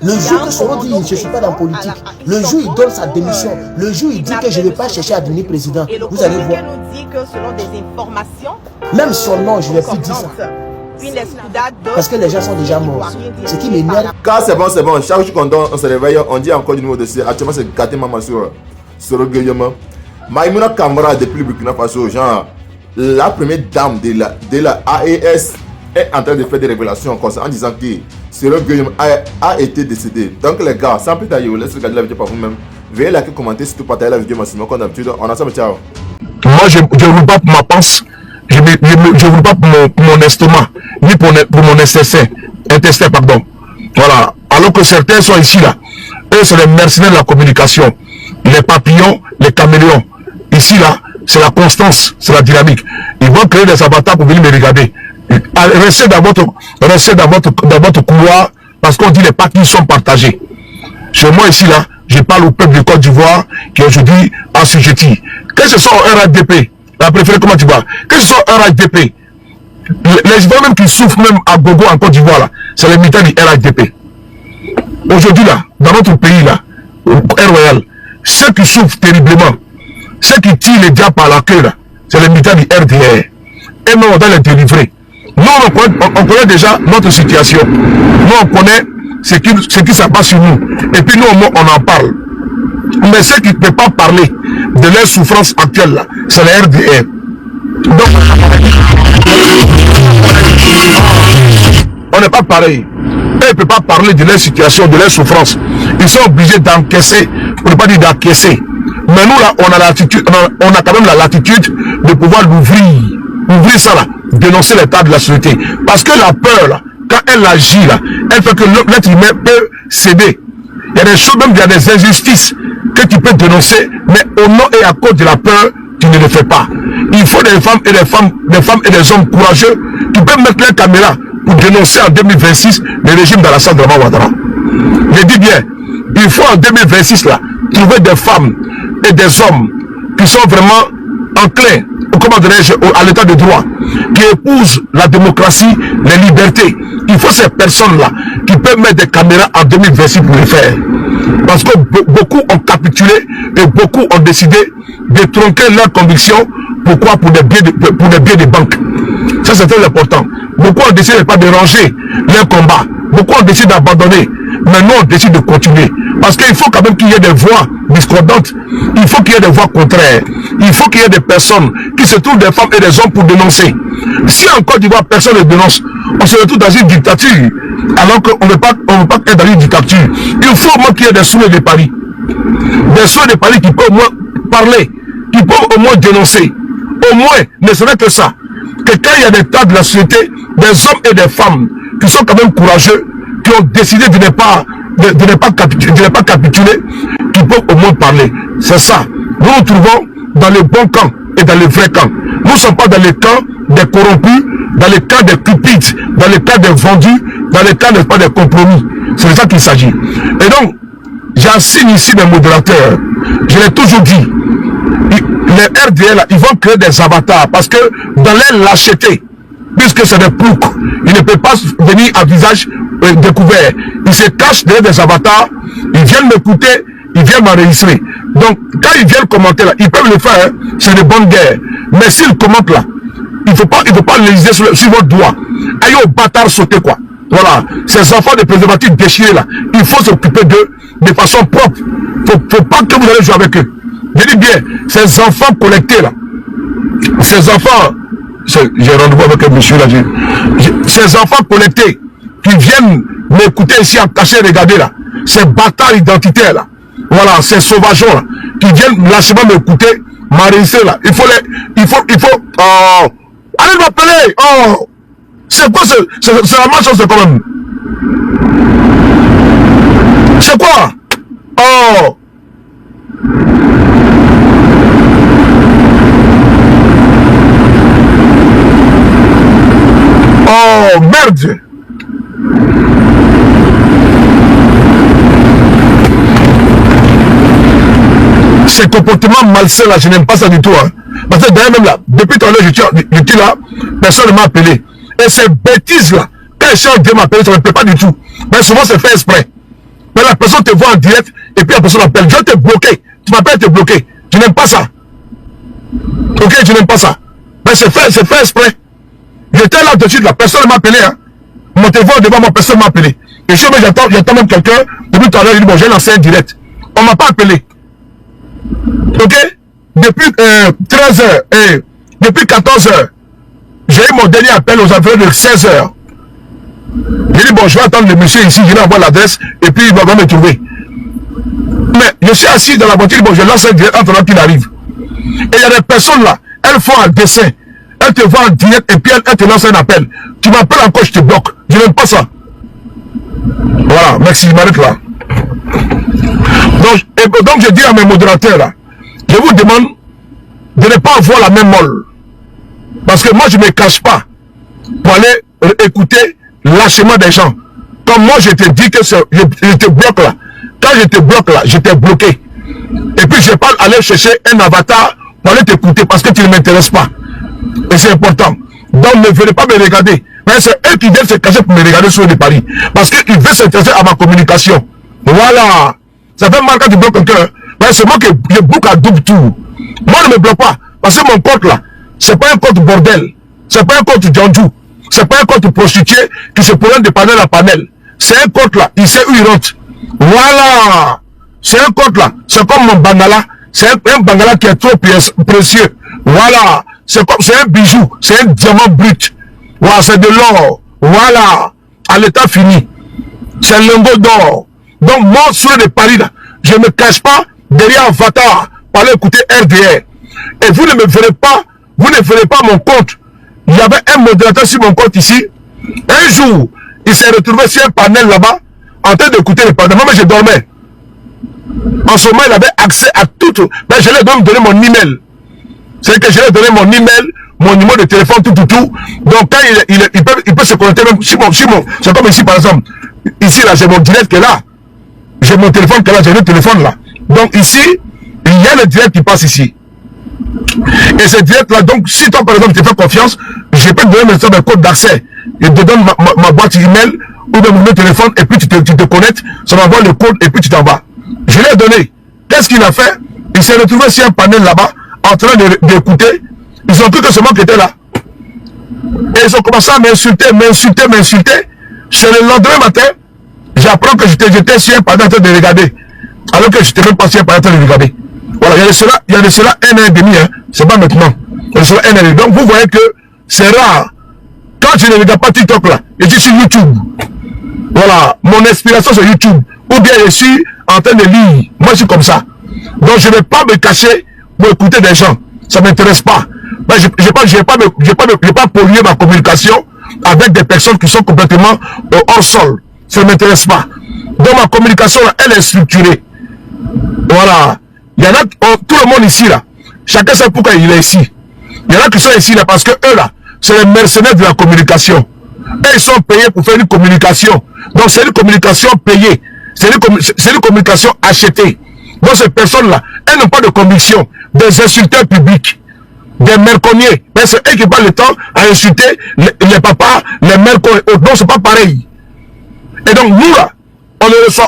Le jour que Soro dit je ne suis pas dans la politique, le jour il donne sa démission, le jour il dit que je ne vais pas chercher à devenir président, vous allez voir. Nous dit que selon des informations, même son nom, je ne vais plus dire ça. Parce que les gens sont déjà morts. Ce qui m'énerve. Quand c'est bon, c'est bon. Chaque jour qu'on se réveille, on dit encore du nouveau dossier. Actuellement, c'est Katé Maman sur le Guillaume. Maïmouna Kamara, depuis le Burkina Faso, genre, la première dame de la AES est en train de faire des révélations en disant que Cyril Guillaume a été décédé. Donc les gars, sans plus tarder, laissez regarder la vidéo par vous-même. Veuillez liker, commenter, surtout partager la vidéo massivement comme d'habitude. On ensemble, ciao. Moi, je ne veux pas pour ma panse, je ne veux pas pour mon estomac, ni pour mon intestin, pardon. Voilà. Alors que certains sont ici, là. Eux, c'est les mercenaires de la communication. Les papillons, les caméléons. Ici, là, c'est la constance, c'est la dynamique. Ils vont créer des avatars pour venir me regarder. Restez dans votre couloir, parce qu'on dit les partis sont partagés. Chez moi, ici, là, je parle au peuple de Côte d'Ivoire qui est aujourd'hui assujetti. Que ce soit au RHDP, la préférée, comment tu vois? Que ce soit au RHDP, les Ivoiriens même qui souffrent même à Gogo en Côte d'Ivoire, là, c'est les militaires du RHDP. Aujourd'hui, là, dans notre pays, là, Air Royal, ceux qui souffrent terriblement, ceux qui tirent les diables par la queue, là, c'est les militaires du RDR. Et nous, on doit les délivrer. Nous, on connaît déjà notre situation. Nous, on connaît ce qui se passe sur nous. Et puis nous, on en parle. Mais ceux qui ne peuvent pas parler de leur souffrance actuelle, là, c'est le RDR. Donc, on n'est pas pareil. Eux ne peuvent pas parler de leur situation, de leur souffrance. Ils sont obligés d'encaisser, pour ne pas dire d'encaisser. Mais nous, là, on a quand même la latitude de pouvoir ouvrir ça là, dénoncer l'état de la société. Parce que la peur, là, quand elle agit, là, elle fait que l'être humain peut céder. Il y a des choses, même il y a des injustices que tu peux dénoncer, mais au nom et à cause de la peur, tu ne le fais pas. Il faut des femmes et des hommes courageux qui peuvent mettre leur caméra pour dénoncer en 2026 le régime d'Alassane Dramane Ouattara. Je dis bien, il faut en 2026 là, trouver des femmes et des hommes qui sont vraiment enclins, comment dirais-je, à l'état de droit, qui épousent la démocratie, les libertés. Il faut ces personnes-là qui peuvent mettre des caméras en 2026 pour le faire. Parce que beaucoup ont capitulé et beaucoup ont décidé de tronquer leurs convictions. Pourquoi? Pour des biens de banque. Ça, c'est très important. Beaucoup ont décidé de ne pas déranger leur combat. Beaucoup ont décidé d'abandonner. Mais nous, on décide de continuer. Parce qu'il faut quand même qu'il y ait des voix discordantes. Il faut qu'il y ait des voix contraires. Il faut qu'il y ait des personnes qui se trouvent des femmes et des hommes pour dénoncer. Si en Côte d'Ivoire, personne ne dénonce, on se retrouve dans une dictature. Alors qu'on ne veut pas être dans une dictature. Il faut au moins qu'il y ait des souhaits de Paris. Des souhaits de Paris qui peuvent au moins parler, qui peuvent au moins dénoncer. Au moins, ne serait que ça. Que quand il y a des tas de la société, des hommes et des femmes qui sont quand même courageux, qui ont décidé de ne pas capituler, qui peuvent au moins parler. C'est ça. Nous nous trouvons dans le bon camp et dans le vrai camp. Nous ne sommes pas dans le camp des corrompus, dans le camp des cupides, dans le camp des vendus, dans le camp des compromis. C'est de ça qu'il s'agit. Et donc, j'assigne ici mes modérateurs. Je l'ai toujours dit. Les RDL, ils vont créer des avatars parce que dans leur lâcheté, puisque c'est des ploucs, ils ne peuvent pas venir à visage découvert. Ils se cachent derrière des avatars, ils viennent m'écouter, ils viennent m'enregistrer. Donc, quand ils viennent commenter là, ils peuvent le faire, hein, c'est de bonne guerre. Mais s'ils commentent là, il ne faut pas légiser sur votre doigt. Aïe au bâtard sauter quoi. Voilà, ces enfants de préservatifs déchirés là, il faut s'occuper d'eux de façon propre. Faut pas que vous allez jouer avec eux. Je dis bien, ces enfants collectés là, ces enfants, j'ai rendez-vous avec un monsieur là, ces enfants collectés qui viennent m'écouter ici en cachet, regarder là, ces bâtards identitaires là, voilà, ces sauvageons là, qui viennent lâchement m'écouter, m'enregistrer là, il faut, oh, allez m'appeler, oh, c'est quoi, c'est la même chose quand même, c'est quoi, oh, oh merde. Ces comportements malsains là, je n'aime pas ça du tout. Hein. Parce que d'ailleurs même là, depuis tout à l'heure, je suis là, personne ne m'a appelé. Et ces bêtises là, quand les gens viennent m'appeler, ça ne me plaît pas du tout. Mais souvent c'est fait exprès. Mais la personne te voit en direct et puis la personne appelle. Je vais te bloquer. Tu m'appelles te bloquer. Je n'aime pas ça. Ok, je n'aime pas ça. Mais c'est fait exprès. J'étais là dessus, la personne m'a appelé. Hein. Mon téléphone devant moi, personne m'a appelé. Et je me j'attends même quelqu'un. Depuis tout à l'heure, il dit bon, j'ai lancé un direct. On m'a pas appelé. Ok? Depuis 13 heures et depuis 14 heures, j'ai eu mon dernier appel aux environs de 16 heures. J'ai dit bon, je vais attendre le monsieur ici, je vais envoyer l'adresse et puis il va me trouver. Mais je suis assis dans la voiture, bon, je lance un direct entre là qu'il arrive. Et il y a des personnes là, elles font un dessin, elles te voient en direct et puis elles te lancent un appel. Tu m'appelles encore, je te bloque. Je n'aime pas ça. Voilà, merci, je m'arrête là. Donc je dis à mes modérateurs là, je vous demande de ne pas avoir la même molle. Parce que moi je ne me cache pas pour aller écouter lâchement des gens. Comme moi je te dis que je te bloque là. Quand je te bloque là, je t'ai bloqué. Et puis je ne vais pas aller chercher un avatar pour aller t'écouter parce que tu ne m'intéresses pas. Et c'est important. Donc ne venez pas me regarder. Mais c'est eux qui viennent se cacher pour me regarder sur le Paris. Parce qu'ils veulent s'intéresser à ma communication. Voilà. Ça fait mal quand tu bloques quelqu'un. Mais c'est moi qui je bloque à double tour. Moi ne me bloque pas. Parce que mon compte là, c'est pas un compte bordel. C'est pas un compte Djandjou. C'est pas un compte prostitué qui se promène de panel à panel. C'est un compte là, il sait où il rentre. Voilà. C'est un compte là. C'est comme mon bangala. C'est un bangala qui est trop précieux. Voilà. C'est un bijou. C'est un diamant brut. Voilà, c'est de l'or. Voilà. À l'état fini. C'est un lingot d'or. Donc moi, sur les paris là, je ne me cache pas derrière Avatar pour aller écouter RDR. Et vous ne me verrez pas, vous ne verrez pas mon compte. Il y avait un modérateur sur mon compte ici. Un jour, il s'est retrouvé sur un panel là-bas, en train d'écouter les panels. Moi, je dormais. En ce moment, il avait accès à tout. Mais je lui ai donné mon email. C'est que je lui ai donné mon email, mon numéro de téléphone, tout. Donc, quand il peut se connecter même c'est comme ici, par exemple. Ici, là, j'ai mon direct qui est là. J'ai mon téléphone qui est là, j'ai le téléphone là. Donc, ici, il y a le direct qui passe ici. Et ce direct là, donc, si toi, par exemple, tu fais confiance, je peux te donner maintenant un code d'accès. Je te donne ma boîte email ou bien mon téléphone et puis tu te connectes, ça m'envoie le code et puis tu t'en vas. Je l'ai donné. Qu'est-ce qu'il a fait? Il s'est retrouvé sur un panel là-bas, en train d'écouter. Ils ont cru que c'est moi qui étais là. Et ils ont commencé à m'insulter. C'est le lendemain matin, j'apprends que j'étais sur un panel en train de regarder. Alors que je n'étais même pas sur un panel en train de regarder. Voilà, il y a de cela un an et demi, hein. C'est pas maintenant. Il y a de cela un an et demi. Donc vous voyez que c'est rare. Quand je ne regarde pas TikTok là, je suis sur YouTube. Voilà, mon inspiration c'est YouTube. Ou bien je suis en train de lire. Moi je suis comme ça. Donc je ne vais pas me cacher pour écouter des gens. Ça ne m'intéresse pas. Mais je vais pas polluer ma communication avec des personnes qui sont complètement hors sol. Ça ne m'intéresse pas. Donc ma communication là, elle est structurée. Voilà. Il y en a, tout le monde ici là, chacun sait pourquoi il est ici. Il y en a qui sont ici là parce que eux là, c'est les mercenaires de la communication. Eux ils sont payés pour faire une communication. Donc c'est une communication payée. C'est une communication achetée. Donc ces personnes là, elles n'ont pas de conviction. Des insulteurs publics, des merconniers. Mais c'est eux qui passent le temps à insulter les papas, les mères. Donc c'est pas pareil. Et donc nous là, on ne reçoit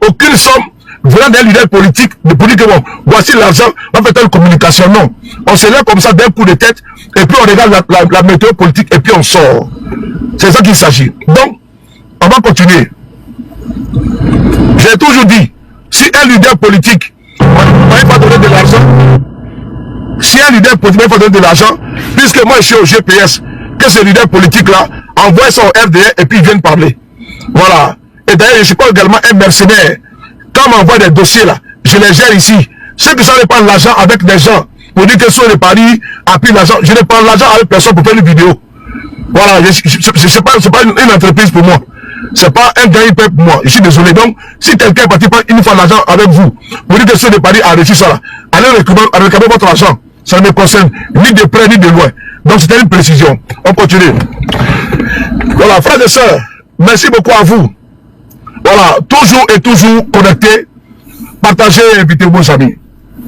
aucune somme venant d'un leader politique, pour dire que bon, voici l'argent, on fait telle communication. Non. On se lève comme ça d'un coup de tête, et puis on regarde la météo politique, et puis on sort. C'est ça qu'il s'agit. Donc, on va continuer. J'ai toujours dit, si un leader politique ne va pas donner de l'argent, si un leader politique ne va pas donner de l'argent, puisque moi je suis au GPS, que ce leader politique-là envoie son RDR et puis ils viennent parler. Voilà. Et d'ailleurs, je ne suis pas également un mercenaire. Quand on m'envoie des dossiers là, je les gère ici. Ceux qui sont allés prendre l'argent avec des gens, pour dire que sur les paris, a pris l'argent, je ne prends l'argent avec personne pour faire une vidéo. Voilà, c'est pas une entreprise pour moi. C'est pas un gain pour moi. Je suis désolé. Donc, si quelqu'un est parti prendre une fois l'argent avec vous, pour dire que sur les paris a reçu ça là, allez récupérer votre argent. Ça ne me concerne ni de près ni de loin. Donc, c'était une précision. On continue. Voilà, frères et sœurs, merci beaucoup à vous. Voilà, toujours connecté, partagez et invitez vos amis.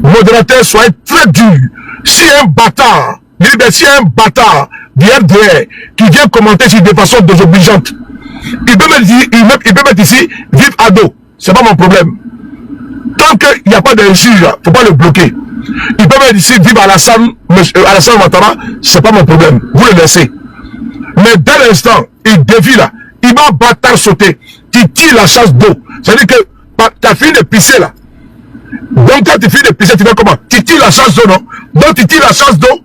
Modérateurs, soyez très durs. Si un bâtard, du RDR qui vient commenter de façon désobligeante, Il peut mettre ici, vive ado. C'est pas mon problème. Tant qu'il n'y a pas d'injure, il ne faut pas le bloquer. Il peut mettre ici, vive Alassane Ouattara, c'est pas mon problème. Vous le laissez. Mais dès l'instant, il dévie là, il va bâtard sauter. Tu tires la chasse d'eau. C'est-à-dire que tu as fini de pisser là. Donc quand tu finis de pisser, tu fais comment? Tu tires la chasse d'eau, non? Donc tu tires la chasse d'eau.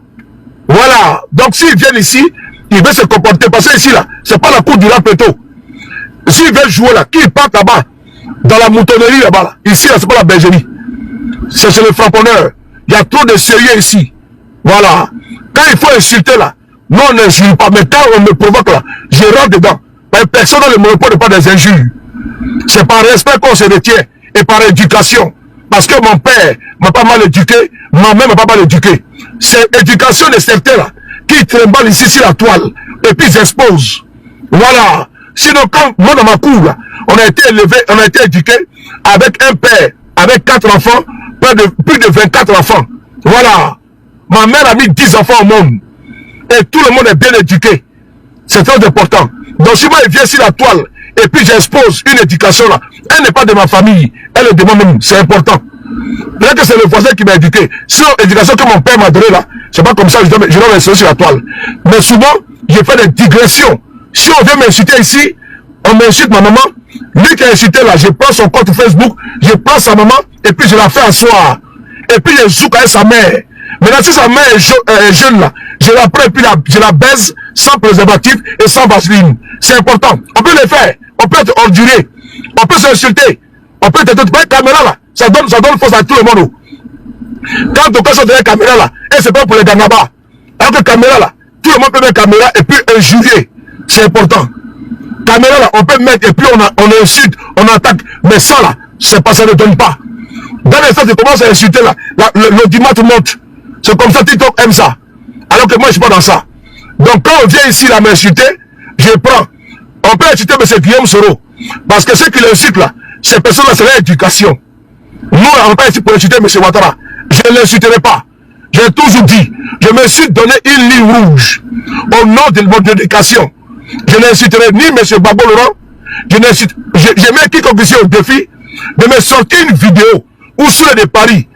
Voilà. Donc s'ils viennent ici, ils veulent se comporter. Parce que ici là, c'est pas la cour du Lapeto. S'ils veulent jouer là, qu'ils partent là-bas, dans la moutonnerie là-bas, là. Ici là, c'est pas la bergerie. C'est chez le frapponneur. Il y a trop de sérieux ici. Voilà. Quand il faut insulter là, non, on n'insulte pas. Mais quand on me provoque là, je rentre dedans. Personne n'a le monopole de pas des injures. C'est par respect qu'on se retient et par éducation. Parce que mon père m'a pas mal éduqué, ma mère m'a pas mal éduqué. C'est l'éducation de certains là qui trimballent ici sur la toile et puis s'exposent. Voilà. Sinon, quand moi dans ma cour là, on a été élevé, on a été éduqué avec un père, avec 4 enfants, plus de 24 enfants. Voilà. Ma mère a mis 10 enfants au monde. Et tout le monde est bien éduqué. C'est très important. Donc si moi je viens sur la toile et puis j'expose une éducation là, elle n'est pas de ma famille, elle est de moi-même, c'est important. Peut-être que c'est le voisin qui m'a éduqué. Sinon, l'éducation que mon père m'a donnée là, c'est pas comme ça, je dois m'insulter sur la toile. Mais souvent, je fais des digressions. Si on vient m'insulter ici, on m'insulte ma maman, lui qui a insulté là, je prends son compte Facebook, je prends sa maman et puis je la fais asseoir. Et puis je souk avec sa mère. Maintenant, si sa mère est jeune là, je la prends et puis je la baise sans préservatif et sans vaseline. C'est important. On peut le faire. On peut être orduré. On peut s'insulter. On peut être toute caméra là. Ça donne force à tout le monde. Quand on casse derrière la caméra là, et c'est pas pour les ganabas. Alors que caméra là, tout le monde peut mettre caméra et puis injurier. C'est important. Caméra là, on peut mettre et puis on insulte, on attaque. Mais ça là, c'est pas, ça ne donne pas. Dans l'instant, tu commences à insulter là, l'audimat monte. C'est comme ça, TikTok aime ça. Alors que moi, je suis pas dans ça. Donc, quand on vient ici là m'insulter, je prends. On peut insulter M. Guillaume Soro. Parce que ceux qui l'insultent là, ces personnes-là, c'est l'éducation. Nous, on ne peut pas ici pour insulter M. Ouattara. Je ne l'insulterai pas. J'ai toujours dit, je me suis donné une ligne rouge au nom de mon éducation. Je n'insulterai ni M. Babo Laurent, je mets quiconque ici au défi de me sortir une vidéo où Souley de Paris,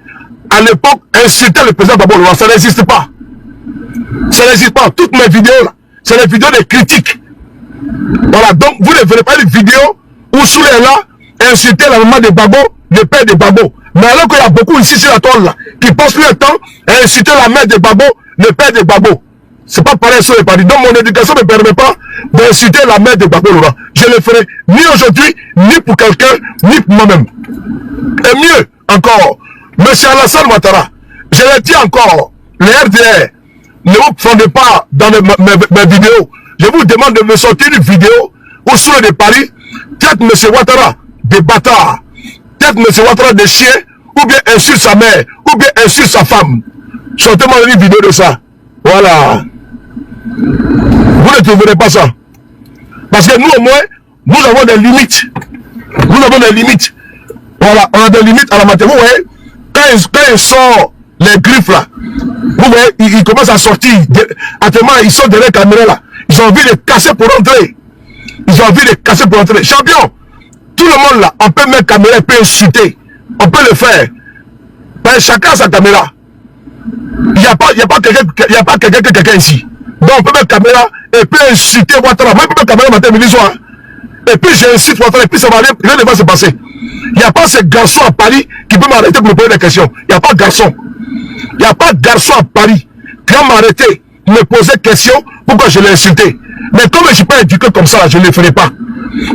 à l'époque, insultait le président Babo Laurent. Ça n'existe pas. Ça n'existe pas. Toutes mes vidéos là, c'est les vidéos de critiques. Voilà, donc vous ne verrez pas une vidéo où Souley est là, insulter la maman de Babo, le père de Babo. Mais alors qu'il y a beaucoup ici sur la toile là, qui passent leur temps à insulter la mère de Babo, le père de Babo. C'est pas pareil sur les paris. Donc mon éducation ne me permet pas d'insulter la mère de Babo Laurent. Je ne le ferai ni aujourd'hui, ni pour quelqu'un, ni pour moi-même. Et mieux encore, M. Alassane Ouattara, je le dis encore, les RDR, ne vous fondez pas dans mes vidéos. Je vous demande de me sortir une vidéo où Souley de Paris traite M. Ouattara de bâtard, traite M. Ouattara de chien, ou bien insulte sa mère, ou bien insulte sa femme. Sortez-moi une vidéo de ça. Voilà. Vous ne trouverez pas ça. Parce que nous, au moins, nous avons des limites. Nous avons des limites. Voilà, on a des limites à la matière. Vous voyez, quand ils sortent les griffes là, vous voyez, ils commencent à sortir. Actuellement, ils sont derrière la caméra là. Ils ont envie de casser pour entrer. Ils ont envie de casser pour entrer. Champion, tout le monde là, on peut mettre caméra, on peut insulter. On peut le faire. Mais chacun a sa caméra. Il n'y a pas quelqu'un que quelqu'un ici. Donc on peut mettre caméra et puis insulter Ouattara. Moi, je peux mettre caméra matin, midi, soir. Et puis j'insulte Ouattara et puis ça va aller, rien ne va se passer. Il n'y a pas ce garçon à Paris qui peut m'arrêter pour me poser des questions. Il n'y a pas de garçon. Il n'y a pas de garçon à Paris qui va m'arrêter, me poser des questions pour que je l'ai insulté. Mais comme je ne suis pas éduqué comme ça, je ne le ferai pas.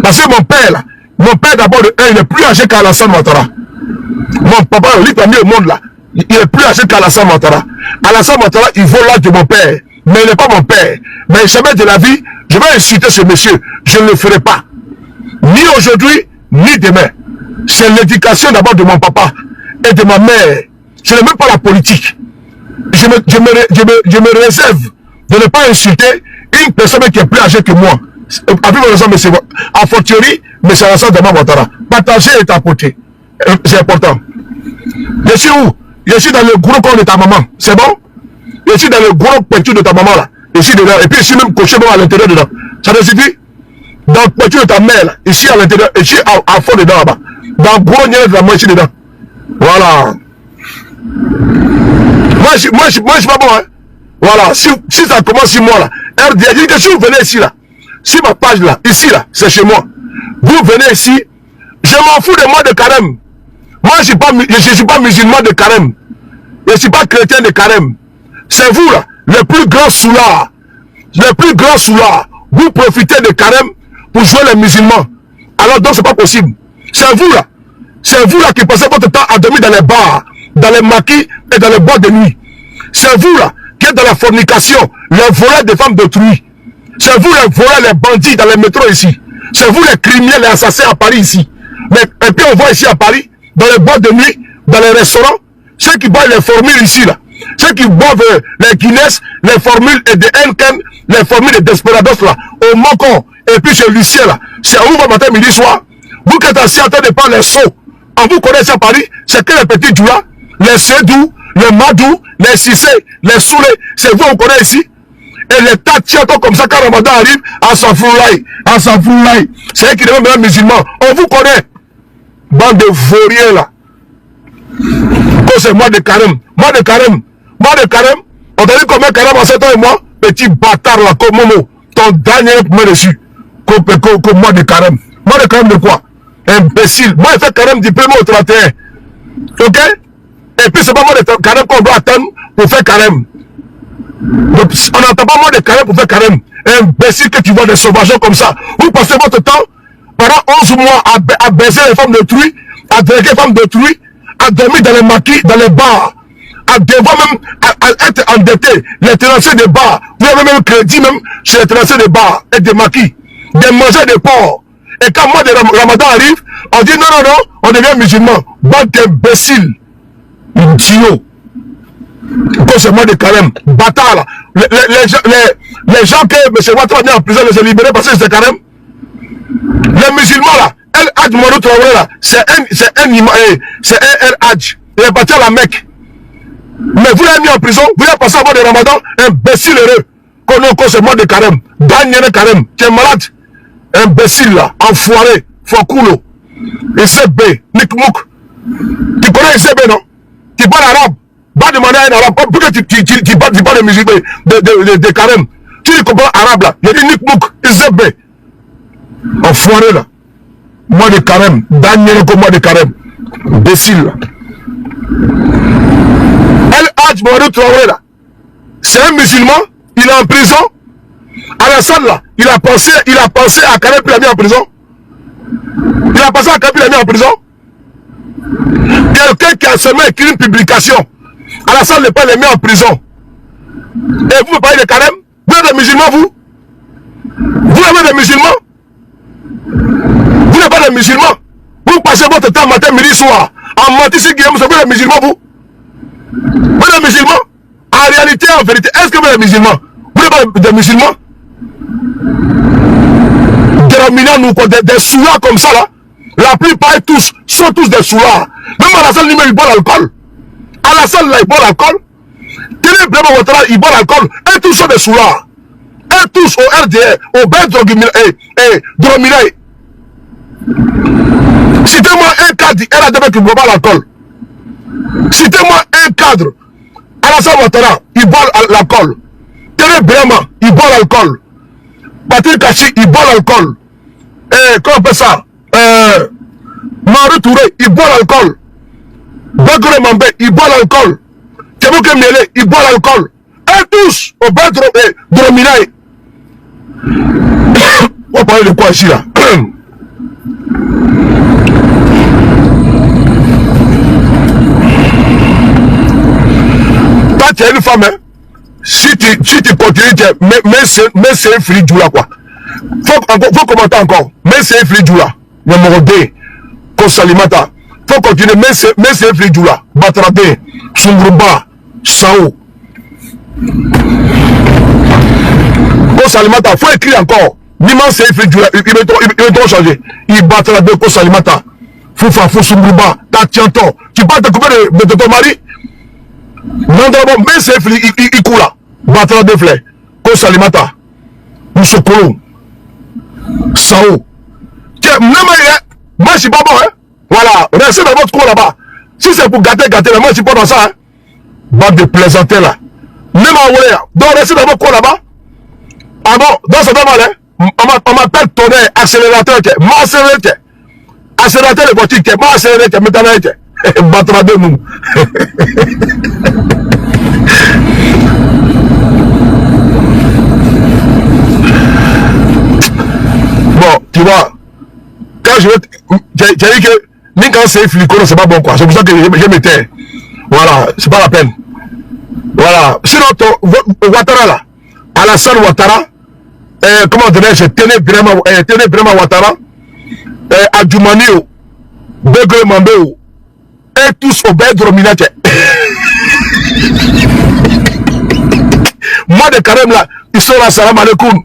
Parce que mon père d'abord, il est plus âgé qu'Alassane Ouattara. Mon papa, lui, qui a mis au monde là, il est plus âgé qu'Alassane Ouattara. Alassane Ouattara, il vaut l'âge de mon père. Mais il n'est pas mon père. Mais jamais de la vie, je vais insulter ce monsieur. Je ne le ferai pas. Ni aujourd'hui, ni demain. C'est l'éducation d'abord de mon papa et de ma mère. Ce n'est même pas la politique. Je me réserve de ne pas insulter une personne qui est plus âgée que moi. Avec mon exemple, monsieur, a fortiori, M. Alassane Ouattara. Partager est apporté. C'est important. Je suis où? Je suis dans le gros corps de ta maman. C'est bon? Je suis dans le gros peinture de ta maman là. Je suis dedans. Et puis je suis même coché à l'intérieur dedans. Ça te suffit? dans le poitrine de ta mère, là, ici à l'intérieur, ici à fond dedans là-bas. Dans le gros niais de la main ici dedans. Voilà. Moi, je suis pas bon, hein. Voilà. Si ça commence 6 mois là, RDA dit que si vous venez ici là, si ma page là, ici là, c'est chez moi. Vous venez ici, je m'en fous de moi de carême. Moi, je suis pas musulman de carême. Je ne suis pas chrétien de carême. C'est vous là, le plus grand soulard. Le plus grand soulard. Vous profitez de carême pour jouer les musulmans. Alors donc c'est pas possible. C'est vous là. C'est vous là qui passez votre temps à dormir dans les bars, dans les maquis et dans les boîtes de nuit. C'est vous là qui êtes dans la fornication, les voleurs des femmes d'autrui. C'est vous les voleurs, les bandits dans les métros ici. C'est vous les criminels, les assassins à Paris ici. Mais, et puis on voit ici à Paris, dans les boîtes de nuit, dans les restaurants, ceux qui boivent les formules ici là, ceux qui boivent les Guinness, les formules et des Henken, les formules de Desperados là, au Mocon, et puis chez Lucien là, c'est à vous matin, midi, soir. Vous qui êtes assis en train de prendre les sauts, on vous connaît à Paris, c'est que les petits Djoula, les Sédou, les Madou, les Sissé, les Soulé, c'est vous on connaît ici. Et les tatiatos comme ça, quand Ramadan arrive, à Safoulaï, c'est eux qui deviennent même musulmans. On vous connaît. Bande de vauriens là. C'est moi de carême. Moi de carême. On t'a dit combien carême en 7 ans et moi? Petit bâtard là, comme Momo. Ton dernier me dessus. Comme moi de carême. Moi de carême de quoi? Imbécile. Moi je fais carême du 1er au 31. Ok? Et puis c'est pas moi de carême qu'on doit attendre pour faire carême. Donc, on n'entend pas moi de carême pour faire carême. Imbécile que tu vois des sauvages comme ça. Vous passez votre temps pendant 11 mois à baiser les femmes d'autrui, à draguer les femmes d'autrui, à dormir dans les maquis, dans les bars, à devoir même à être endetté, les tenanciers des bars. Vous avez même crédit même chez les tenanciers des bars et des maquis, des mangeurs de porc. Et quand moi de Ramadan arrive, on dit non, on devient musulman. Bande d'imbéciles, idiots. C'est moi de carême, bâtard là. Les gens que M. Ouattara a mis en prison, les ont libérés parce que c'est carême. Les musulmans là, El Hadj Mouadou Traoré là, c'est un Hadj. Il est parti à la Mecque. Mais vous l'avez mis en prison, vous l'avez passé avant de Ramadan, imbécile heureux. Qu'on c'est moi de carême. Daniel carême, tu es malade. Imbécile là, enfoiré, Fokoulo. ICB, Nikmouk. Tu connais ICB non? Tu parles arabe. Va demander à un arabe, pourquoi tu parles de musique de carême? Tu comprends arabe là, il y a dit Nikmouk, ICB. Enfoiré là. Moi de carême, Daniel comme moi de carême. Imbécile là. El Hadj Mouadou Traoré là, c'est un musulman, il est en prison. Alassane là, il a pensé à carême puis il l'a mis en prison. Il a pensé à carême puis il l'a mis en prison. Quelqu'un qui a seulement écrit une publication, Alassane le Père les met en prison. Et vous me parlez de carême? Vous êtes des musulmans vous? Vous êtes des musulmans? Vous n'êtes pas des musulmans? Vous passez votre temps matin, midi, soir en mentissant Guillaume, vous êtes des musulmans vous? Vous êtes des musulmans? En réalité, en vérité, est-ce que vous êtes des musulmans? Vous n'êtes pas des musulmans? Dénominant-nous des soulards comme ça là. La plupart sont tous des soulards. Même Alassane lui-même il boit l'alcool. Alassane là il boit l'alcool. Télé Blema Ouattara il boit l'alcool. Et tous sont des soulards. Et tous au RDR, au Ben Drominaï. Citez-moi un cadre RADB qui ne boit pas l'alcool. Citez-moi un cadre. Alassane Ouattara il boit l'alcool. Télé Blema il boit l'alcool. Patrick Kachi il boit l'alcool. Comment on appelle ça? Marie Touré, il boit l'alcool. Bagre Mambé, il boit l'alcool. Tebouke Miele, il boit l'alcool. Et tous, au bas de Minaï. On va parler de quoi ici là? Toi, tu es une femme, hein? Si tu continues, mais c'est un free là quoi. Faut commenter encore. Mais c'est un free là. Numéro 2. Salimata. Faut continuer. Mais c'est un free là. Batrade. Sumbrumba. Sao. Salimata. Faut écrire encore. Dimanche c'est un free là. Il va trop changer. Il battra de Salimata. Foufa, fou Sumbrumba. Tatianto. Tu parles de combien de ton mari? Non, d'abord, mais c'est un free. Il coule là. Battra de fleurs. Salimata. Moussokolo. Sao. Tiens, moi je suis pas bon, hein. Voilà, restez dans votre coin là-bas. Si c'est pour gâter, là, moi je suis pas dans ça, hein. Bande de plaisantins là. Même en vrai, donc restez dans votre coin là-bas. Ah bon, dans ce moment là, on m'appelle tonnerre, accélérateur, accélérateur. Accélérateur de voiture, accélérateur, maintenant, battra de nous. Bon, tu vois, quand je vais. J'ai dit que, même quand c'est flico, c'est pas bon quoi. C'est pour ça que je m'étais. Voilà, c'est pas la peine. Voilà. Sinon, Ouattara là, Alassane Ouattara, comment dirais-je, tenez vraiment Ouattara, Adjoumanio, Begle Mambeo, et tous au bête dominante. Moi de Karem là, ils sont là, salam alaikum,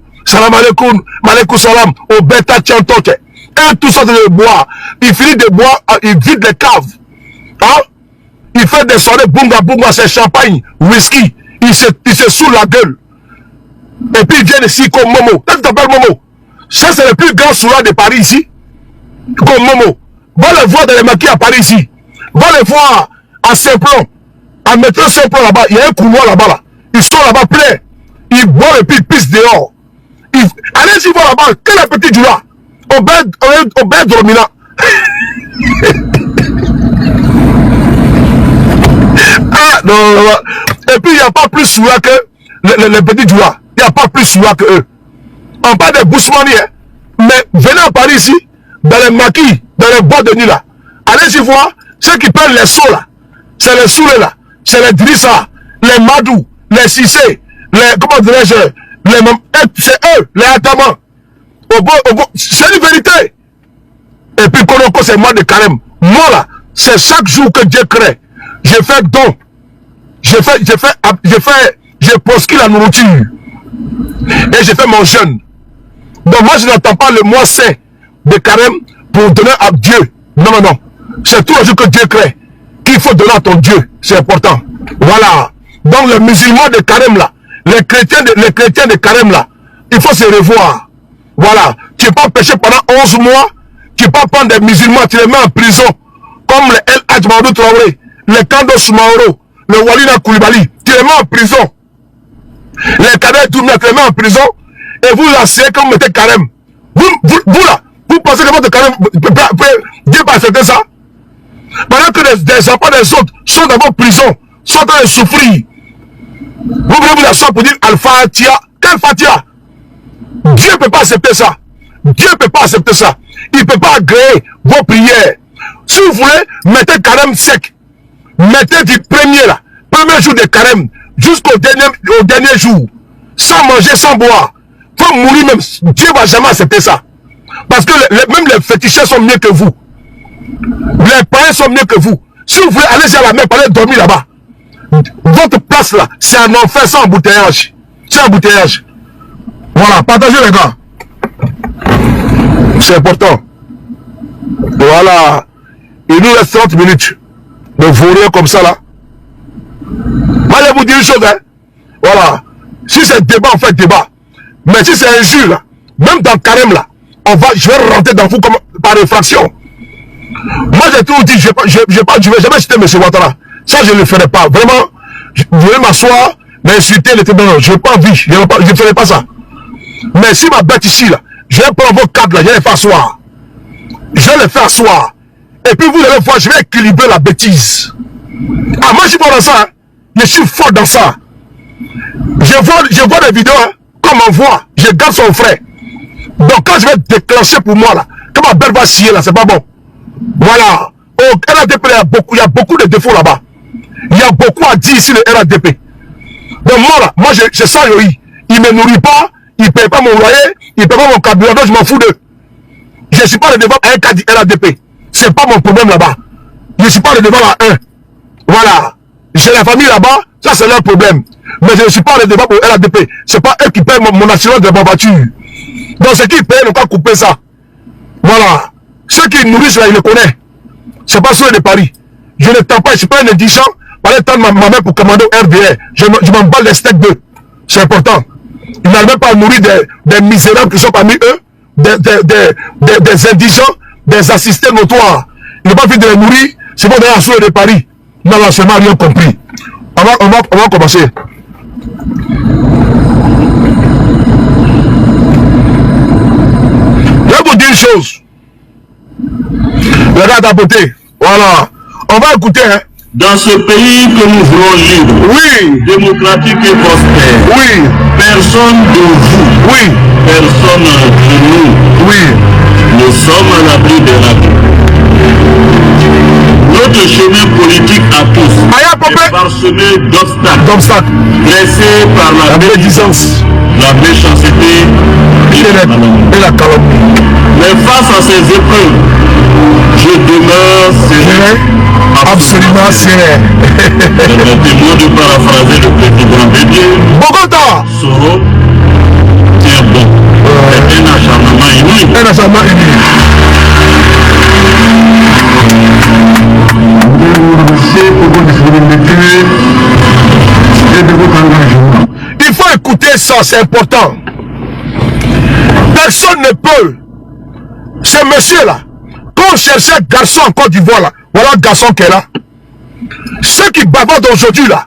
malaikum salam, au bêta tchantote. Et tout ça de boire. Il finit de boire, il vide les caves. Hein? Il fait des soirées bunga bunga, c'est champagne, whisky. Il se saoule la gueule. Et puis il vient ici comme Momo. Qu'est-ce que tu appelles Momo? Ça c'est le plus grand sourd de Paris ici. Comme Momo. Va le voir dans les maquis à Paris ici. Va le voir à Saint-Plon. À métro Saint-Plon là-bas. Il y a un couloir là-bas là. Ils sont là-bas pleins. Ils boivent et puis ils pissent dehors. Allez-y voir là-bas. Quel est le petit Djoula? Au bête dominant. Ah non, et puis il n'y a pas plus sourd que les petits Djoula. Il n'y a pas plus sourd que eux. On parle des Bousmani, hein. Mais venez à Paris ici, dans les maquis, dans les bois de nuit là. Allez-y voir, ceux qui prennent les sauts là. C'est les Soulé là. C'est les Drissa, les Madou, les Sissé, les. Comment dirais-je? C'est eux, les Atamans. C'est une vérité. Et puis Konoko, c'est moi de Karem. Moi là, c'est chaque jour que Dieu crée. Je fais don. Je proscris la nourriture. Et je fais mon jeûne. Donc moi je n'attends pas le mois saint de Karem pour donner à Dieu. Non, non, non. C'est tout le jour que Dieu crée qu'il faut donner à ton Dieu. C'est important. Voilà. Donc les musulmans de Karem là, les chrétiens de Karem là, il faut se revoir. Voilà. Tu ne peux pas pécher pendant 11 mois, tu ne peux pas prendre des musulmans, tu les mets en prison, comme les El Hadj Mamadou Traoré, les Kando Soumaoro, le Walina Koulibaly, tu les mets en prison. Les cadets Doumia, tu les mets en prison, et vous lancez comme vous mettez Karem. Vous là, vous pensez que votre Karem, Dieu va accepter ça? Pendant que des enfants des autres sont dans vos prisons, sont en train de souffrir. Vous voulez vous asseoir pour dire Al-Fatiha. Quel Fatiha? Dieu ne peut pas accepter ça. Dieu ne peut pas accepter ça. Il ne peut pas agréer vos prières. Si vous voulez, mettez Karem sec. Mettez du premier là, premier jour de Karem, jusqu'au dernier jour. Sans manger, sans boire. Faut mourir même. Dieu ne va jamais accepter ça. Parce que même les féticheurs sont mieux que vous. Les païens sont mieux que vous. Si vous voulez, allez à la mer, allez dormir là-bas. Votre place là, c'est un enfer sans embouteillage. C'est un embouteillage. Voilà, partagez les gars. C'est important. Voilà. Il nous reste 30 minutes de voler comme ça là. Moi je vais vous dire une chose, hein. Voilà. Si c'est débat, on fait débat. Mais si c'est injure là, même dans Karem là, je vais rentrer dans vous comme par réfraction. Moi j'ai toujours dit, je vais jamais citer M. Ouattara. Ça je ne le ferai pas. Vraiment, je vais m'asseoir, m'insulter, je n'ai pas envie, je ne ferai pas ça. Mais si ma bête ici là, je vais prendre vos cadres là, je vais les faire asseoir. Je vais les faire asseoir. Et puis vous allez voir, je vais équilibrer la bêtise. Ah moi je suis fort dans ça, hein. Je suis fort dans ça. Je vois des vidéos, hein, comme on voit, je garde son frère. Donc quand je vais déclencher pour moi là, quand ma belle va chier là, c'est pas bon. Voilà. Au RADP, il y a beaucoup de défauts là-bas. Il y a beaucoup à dire ici le RADP. Donc moi là, moi je sens Yohi. Il ne me nourrit pas, il ne paye pas mon loyer, il ne paye pas mon carburant, je m'en fous d'eux. Je ne suis pas le devant à un cas du RADP. Ce n'est pas mon problème là-bas. Je ne suis pas le devant à un. Voilà. J'ai la famille là-bas, ça c'est leur problème. Mais je ne suis pas le devant pour RADP. Ce n'est pas eux qui payent mon assurance de ma voiture. Donc ceux qui payent n'ont pas coupé ça. Voilà. Ceux qui nourrissent là, ils le connaissent. Ce n'est pas ceux de Paris. Je ne tends pas, je ne suis pas un indigent. Par le temps de ma mère pour commander au RDR. Je m'en bats les steaks d'eux. C'est important. Ils n'arrivent même pas à nourrir des misérables qui sont parmi eux. des indigents, des assistés notoires. Il n'a pas fait de les nourrir, c'est bon d'aller à Soule de Paris. Non, là, seulement rien compris. On va commencer. Je vais vous dire une chose. Le gars d'Apoté, voilà. On va écouter, hein. Dans ce pays que nous voulons libre, oui, démocratique et prospère, oui, personne de vous, oui, personne de nous, oui, nous sommes à l'abri de la vie. Notre chemin politique à tous est parsemé d'obstacles, dressés par la médisance, la méchanceté et la calomnie. Mais face à ces épreuves, je demeure serein, absolument serein. Permettez-moi de paraphraser le président Bédier. Bogota Soro, tiens bon, c'est un acharnement inouï. Un acharnement inouï. Il faut écouter ça, c'est important. Personne ne peut. Ce monsieur-là, quand on cherchait garçon en Côte d'Ivoire, là, voilà le garçon qui est là. Ceux qui bavardent aujourd'hui, là,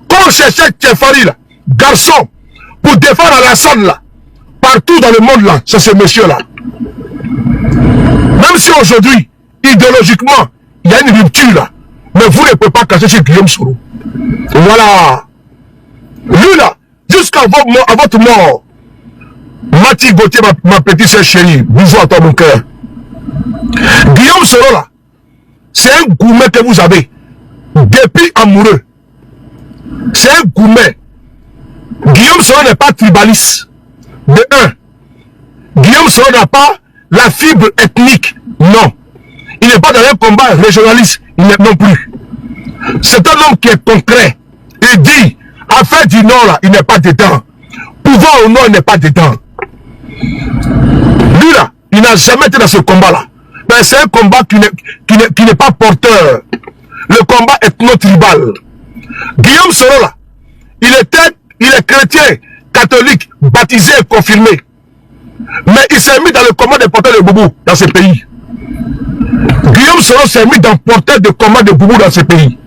quand on cherchait Tchefari, là, garçon, pour défendre Alassane, là, partout dans le monde, là, c'est ce monsieur-là. Même si aujourd'hui, idéologiquement, il y a une rupture, là, mais vous ne pouvez pas cacher chez Guillaume Soro. Voilà. Lui, là, jusqu'à votre mort, Mati Gauthier, ma petite sœur chérie, bisous à toi, mon cœur. Guillaume Soro, là, c'est un gourmet que vous avez. Depuis amoureux. C'est un gourmet. Guillaume Soro n'est pas tribaliste. De un. Guillaume Soro n'a pas la fibre ethnique. Non. Il n'est pas dans un combat régionaliste. Il n'est non plus. C'est un homme qui est concret. Il dit, affaire du Nord, là, il n'est pas dedans. Pouvoir au Nord, il n'est pas dedans. Lui, là, il n'a jamais été dans ce combat-là. Mais c'est un combat qui n'est pas porteur. Le combat ethno-tribal. Guillaume Soro, là, il est chrétien, catholique, baptisé et confirmé. Mais il s'est mis dans le combat des porteurs de Boubou dans ce pays. Guillaume Soro s'est mis dans le porteur de combat de Boubou dans ce pays.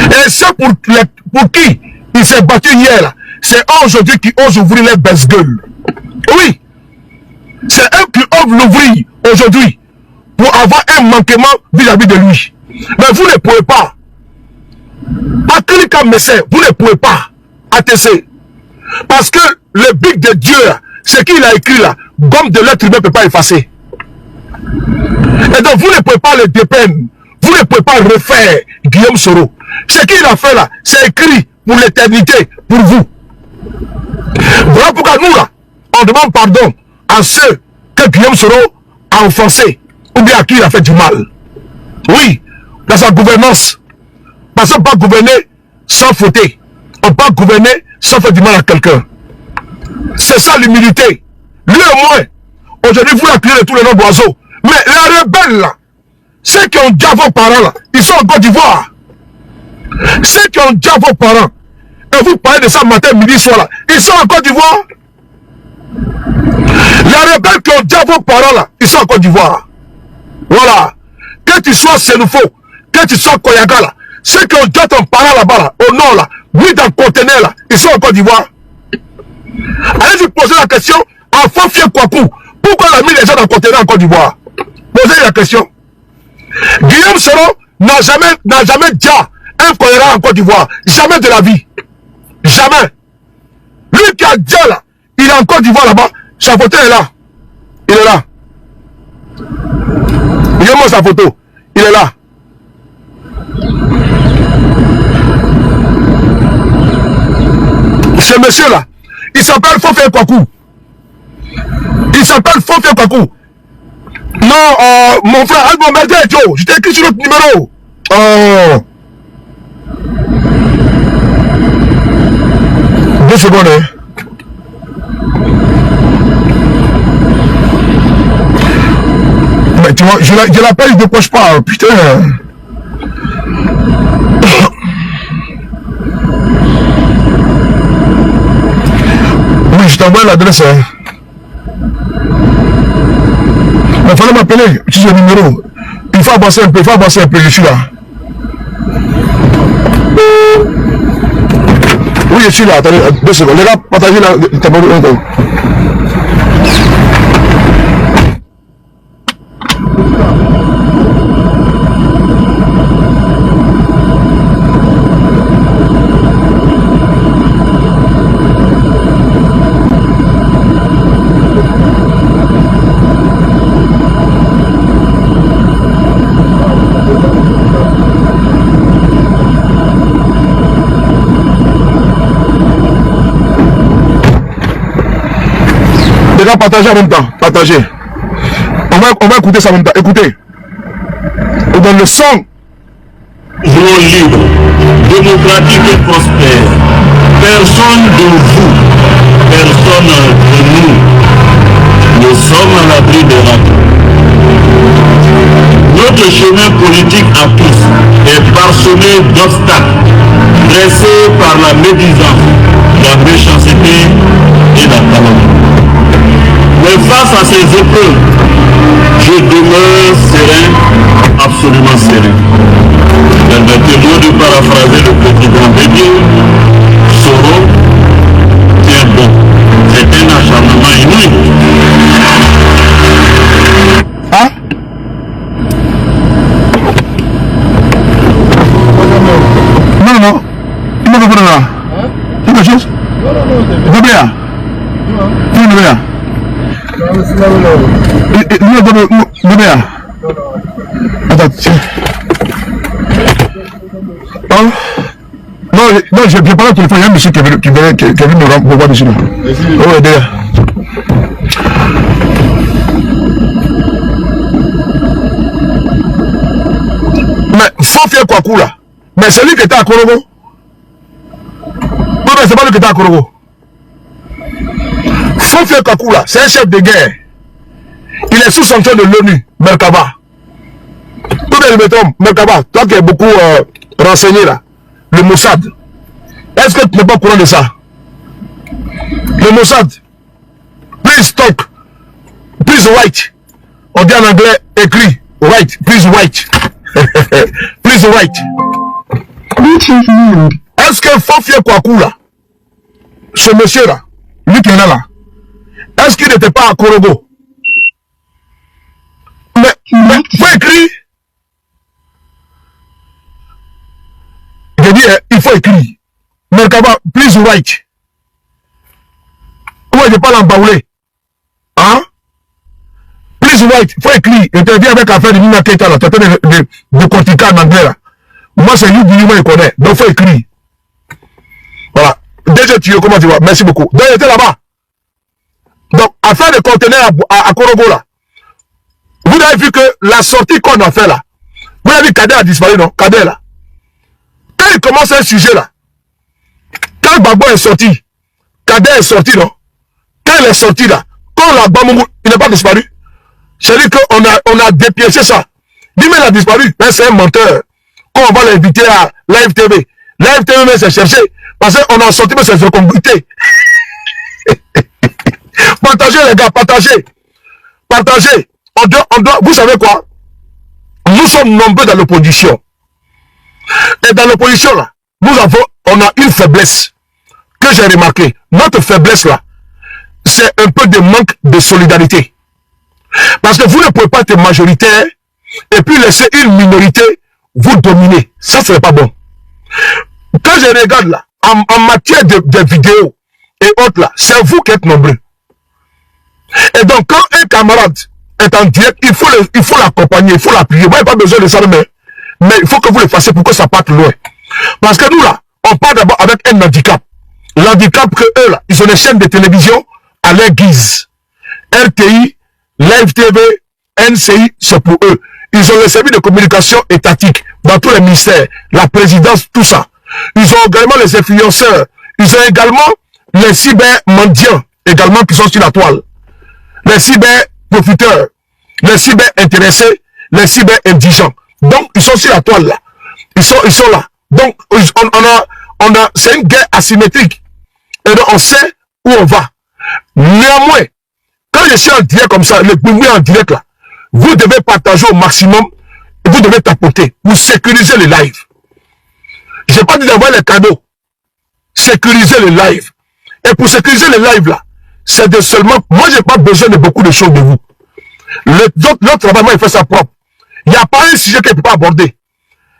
Et c'est pour qui il s'est battu hier. C'est eux aujourd'hui qui osent ouvrir les baisse-gueules. Oui. C'est eux qui osent l'ouvrir aujourd'hui pour avoir un manquement vis-à-vis de lui. Mais vous ne pouvez pas. Patrick Messé, vous ne pouvez pas attester. Parce que le but de Dieu, ce qu'il a écrit là, gomme de l'être humain ne peut pas effacer. Et donc vous ne pouvez pas le dépeindre. Vous ne pouvez pas refaire Guillaume Soro. Ce qu'il a fait là, c'est écrit pour l'éternité, pour vous. Voilà pourquoi nous là, on demande pardon à ceux que Guillaume Soro a offensés, ou bien à qui il a fait du mal. Oui, dans sa gouvernance. Parce qu'on ne peut pas gouverner sans fauter. On ne peut pas gouverner sans faire du mal à quelqu'un. C'est ça l'humilité. Lui et moi, aujourd'hui vous l'accusez de tous les noms d'oiseaux. Mais les rebelles là, ceux qui ont déjà vos parents là, ils sont en Côte d'Ivoire. Ceux qui ont déjà vos parents, et vous parlez de ça matin, midi, soir là, ils sont en Côte d'Ivoire. Les rebelles qui ont déjà vos parents là, ils sont en Côte d'Ivoire. Voilà. Que tu sois Sénoufo, que tu sois Koyaga là, ceux qui ont déjà ton parent là-bas là, au nord là, mis dans le conteneur là, ils sont en Côte d'Ivoire. Allez-y poser la question à Fofié Kwaku. Pourquoi il a mis les gens dans le conteneur en Côte d'Ivoire? Posez la question. Guillaume Soro n'a jamais déjà un choléra en Côte d'Ivoire. Jamais de la vie. Jamais. Lui qui a déjà là, il est en Côte d'Ivoire là-bas. Sa photo est là. Il est là. Regardez-moi sa photo. Il est là. Ce monsieur là, il s'appelle Fofié Kwaku. Il s'appelle Fofié Kwaku. Non, mon frère, Albon Joe, je t'ai écrit sur notre numéro. Oh. 2 secondes, hein. Mais tu vois, je l'appelle, il ne décroche pas, putain. Oui, je t'envoie l'adresse, hein. Il fallait m'appeler, si j'ai le numéro. Il faut avancer un peu, je suis là. Oui, je suis là, attendez, 2 secondes. Les gars, partagez la tableau. Partagez en même temps, partagez. On va écouter ça en même temps. Écoutez. Dans le son. Jouons libre, démocratique et prospère. Personne de vous, personne de nous, ne sommes à l'abri de la. Notre chemin politique à tous est parsemé d'obstacles, dressés par la médisance, la méchanceté et la calomnie. Mais face à ces épreuves, je demeure serein, absolument serein. Permettez-moi de paraphraser le président Bédié. Soro tient bon. C'est un acharnement inouï. Hein? Non. Il m'a fait là. C'est quelque chose? Va bien. Va bien. Attends, tiens. Non, j'ai parlé au téléphone, il y a un monsieur qui est venu me voir dessus là. Oui, derrière. Mais faut faire quoi coup là? Mais c'est lui qui était à Korogo. Non, mais c'est pas lui qui était à Korogo. Faut faire quoi coup là? C'est un chef de guerre. Il est sous sanction de l'ONU, Merkaba. Tout le monde, Merkaba, toi qui es beaucoup renseigné là, le Mossad. Est-ce que tu n'es pas au courant de ça? Le Mossad, please talk, please write. On dit en anglais, écrit, write, please write. Please write. Est-ce que Fofie Kwaku là, ce monsieur là, lui qui est là, est-ce qu'il n'était pas à Korogo? Mais il faut écrire. Je dis, il faut écrire. Merkaba, please write. Ouais, je parle en baoulé. Hein? Please write, il faut écrire. Et tu viens avec l'affaire de Nina Keita là, tu es en train de cortiquer en anglais là. Moi, c'est lui qui me connaît. Donc, il faut écrire. Voilà. Déjà, tu comment tu vois? Merci beaucoup. Donc, il était là-bas. Donc, affaire de conteneur à Korogo là. Vous avez vu que la sortie qu'on a fait là, vous avez vu Kader a disparu, non? Kader là. Quand il commence un sujet là, quand Babo est sorti, Kader est sorti, non? Quand il est sorti là, quand la Bamou, il n'est pas disparu. C'est-à-dire qu'on a dépiécé ça. Dis-moi, il a disparu. Mais c'est un menteur. Quand on va l'inviter à Live TV, Live TV, mais c'est cherché. Parce qu'on a sorti, mais c'est incongruité. Partagez les gars, partagez. Partagez. On doit, vous savez quoi? Nous sommes nombreux dans l'opposition. Et dans l'opposition là, on a une faiblesse que j'ai remarqué. Notre faiblesse là, c'est un peu de manque de solidarité. Parce que vous ne pouvez pas être majoritaire et puis laisser une minorité vous dominer. Ça, ce n'est pas bon. Quand je regarde là, en matière de vidéos et autres là, c'est vous qui êtes nombreux. Et donc, quand un camarade est en direct, il faut l'accompagner, il faut l'appuyer. Vous n'avez pas besoin de ça, mais il faut que vous le fassiez pour que ça parte loin. Parce que nous là, on part d'abord avec un handicap. L'handicap que eux là, ils ont des chaînes de télévision à leur guise. RTI, Live TV, NCI, c'est pour eux. Ils ont les services de communication étatiques dans tous les ministères, la présidence, tout ça. Ils ont également les influenceurs. Ils ont également les cyber-mendiants, également qui sont sur la toile. Les cyber-profiteurs, les cyber-intéressés, les cyber-indigents. Donc, ils sont sur la toile là. Ils sont là. Donc, c'est une guerre asymétrique. Et donc, on sait où on va. Néanmoins, quand je suis en direct comme ça, le bruit en direct là, vous devez partager au maximum, vous devez tapoter, vous sécurisez les lives. Je n'ai pas dit d'envoyer les cadeaux. Sécuriser les lives. Et pour sécuriser les lives là, c'est de seulement, moi j'ai pas besoin de beaucoup de choses de vous. L'autre travail, moi il fait ça propre. Il n'y a pas un sujet qu'il ne peut pas aborder.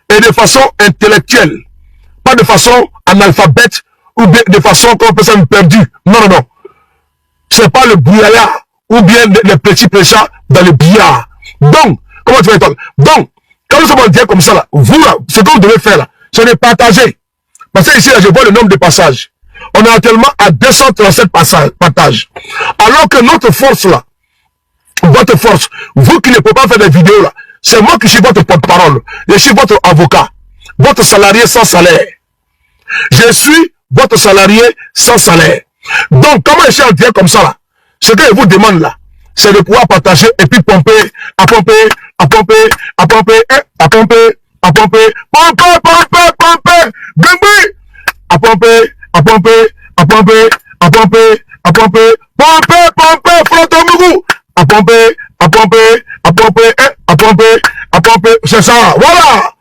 Et de façon intellectuelle. Pas de façon analphabète ou bien de façon qu'on peut s'en perdue. Non, non, non. C'est pas le brouillard ou bien les petits péchats dans le billard. Donc, comment tu vas entendre? Donc, quand nous sommes en direct comme ça là, vous là, ce que vous devez faire là, c'est de partager. Parce que ici là, je vois le nombre de passages. On est actuellement à 237 partages. Alors que notre force là, votre force, vous qui ne pouvez pas faire des vidéos là, c'est moi qui suis votre porte-parole. Je suis votre avocat, votre salarié sans salaire. Je suis votre salarié sans salaire. Donc, comment je suis en direct comme ça là? Ce que je vous demande là, c'est de pouvoir partager et puis pomper, à pomper, à pomper, à pomper, à pomper, à pomper, pomper, pomper, pomper, bimbi, à pomper, à pomper, à pomper, à pomper, à pomper, pomper, pomper, Frotomougou, à pomper, à pomper, à pomper, à pomper, à pomper, c'est ça, voilà.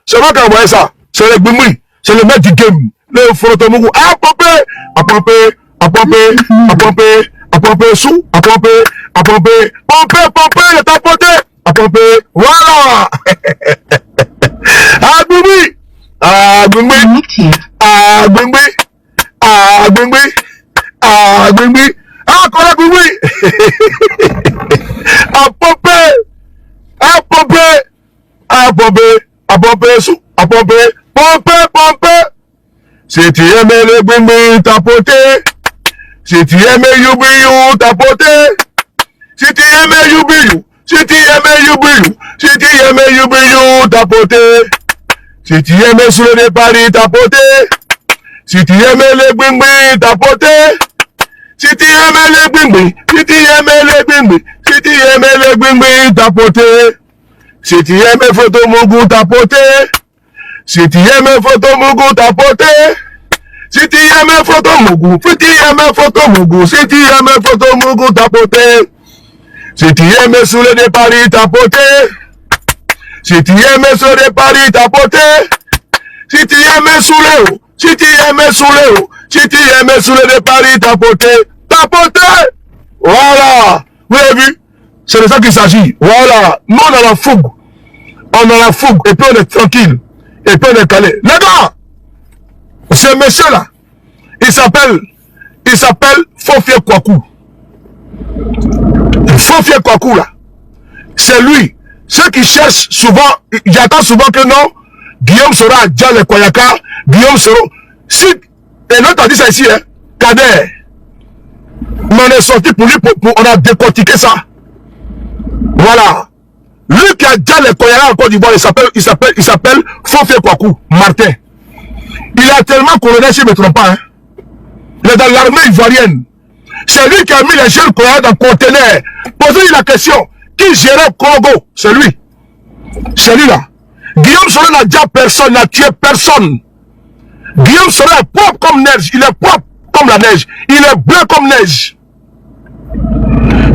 C'est moi qui ai envoyé ça. C'est le bimbi, c'est le maître du game, le Frotomougou, à pomper, à pomper, à pomper, à pomper, à pomper sous, à pomper, pomper, le tapoter, à pomper, voilà. Ah, bimbi, ah, bimbi, ah, bimbi, ah, bimbi, ah, bimbi, ah, quoi, bimbi, à pomper, à pomper, à pomper, à pomper sous, à pomper, pomper. Si tu aimais le bimbi, tapoter. Si tu aimais Youbiou, tapoter. Si tu aimais Youbiou, si tu aimais Youbiou, si tu aimais Youbiou, tapoter. Si tu aimais sur le Paris, tapoter. Si tu aimais les bimbi, tapoter. Si tu aimais les bimbi, si tu aimais les bimbi, si tu aimais les bimbi, tapoter. Si tu aimais Frotomougou, tapoter. Si tu aimais Frotomougou, tapoter. Si tu aimais Frotomougou, si tu aimais Frotomougou, si tu aimais Frotomougou, tapoter. Si tu aimais sous le Paris, tapoter. Si tu aimais sous le Paris, tapoter. Si tu aimais sous le haut, si tu aimais sous le haut, si tu aimais sous le Paris, tapoter, tapoter. Voilà. Vous avez vu? C'est de ça qu'il s'agit. Voilà. Nous, on a la fougue. On a la fougue. Et puis on est tranquille. Et puis on est calé. Les gars! Ce monsieur-là, il s'appelle Fofie Kwaku. Fofie Kwaku, là, c'est lui. Ceux qui cherchent souvent, j'attends souvent que non, Guillaume Soro a déjà les Koyaka, Guillaume Soro. Si, et l'autre a dit ça ici, hein, Kader. On est sorti pour lui, on a décortiqué ça. Voilà. Lui qui a déjà les Koyaka en Côte d'Ivoire, il s'appelle Fofie Kwaku, Martin. Il est tellement colonel, si je ne me trompe pas. Hein. Il est dans l'armée ivoirienne. C'est lui qui a mis les jeunes colonels dans le conteneur. Posez-lui la question. Qui gérait Congo? C'est lui. C'est lui là. Guillaume Soro n'a déjà personne, n'a tué personne. Guillaume Soro est propre comme neige. Il est propre comme la neige. Il est blanc comme neige.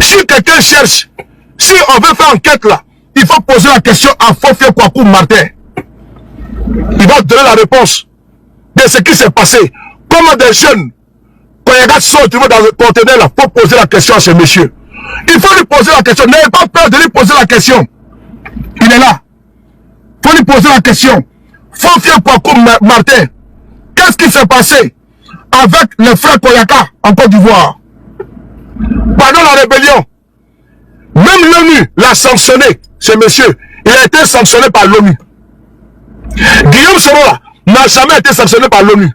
Si quelqu'un cherche, si on veut faire enquête là, il faut poser la question à Fofie Kwaku Martin. Il va donner la réponse de ce qui s'est passé. Comment des jeunes, quand ils sont retrouvés dans le conteneur là, il faut poser la question à ce monsieur. Il faut lui poser la question. N'ayez pas peur de lui poser la question. Il est là. Il faut lui poser la question. Fofie Kwaku Martin, qu'est-ce qui s'est passé avec les frères Koyaka en Côte d'Ivoire? Pendant la rébellion, même l'ONU l'a sanctionné, ce monsieur. Il a été sanctionné par l'ONU. Guillaume Soro n'a jamais été sanctionné par l'ONU.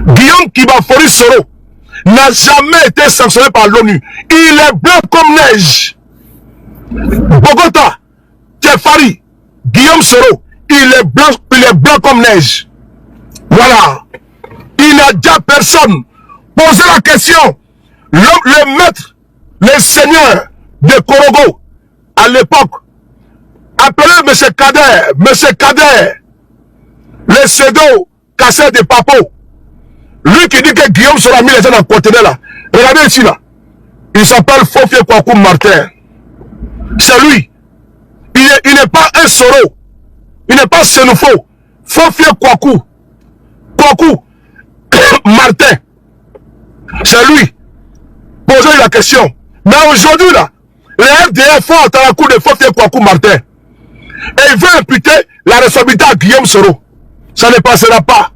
Guillaume Kibafori Soro n'a jamais été sanctionné par l'ONU. Il est blanc comme neige. Bogota, Tefari, Guillaume Soro, il est blanc comme neige. Voilà. Il n'a déjà personne. Posez la question. Le maître, les seigneurs de Korogo, à l'époque, appelez M. Kader, le pseudo cassé de Papo. Lui qui dit que Guillaume Soro a mis les gens dans le conteneur là. Regardez ici là. Il s'appelle Fofie Kwaku Martin. C'est lui. Il n'est pas un Soro. Il n'est pas Senofo. Fofie Kwaku. Kwaku. Martin. C'est lui. Posez la question. Mais aujourd'hui, là, les FDF font à la cour de Fofie Kwaku Martin. Et il veut imputer la responsabilité à Guillaume Soro. Ça ne passera pas.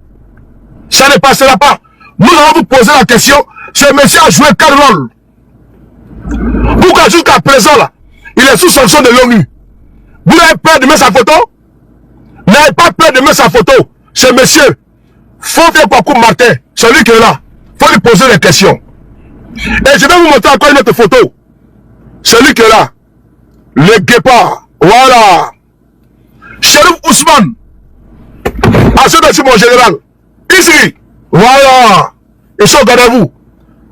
Ça ne passera pas. Nous allons vous poser la question. Ce monsieur a joué quel rôle? Pourquoi jusqu'à présent, là, il est sous sanction de l'ONU? Vous n'avez peur de mettre sa photo? N'avez pas peur de mettre sa photo? Ce monsieur, Fofie Kwaku Martin, celui qui est là, il faut lui poser des questions. Et je vais vous montrer encore une autre photo. Celui qui est là, le guépard, voilà. Chérif Ousmane, associé mon général, ici, voilà. Ils sont garde à vous.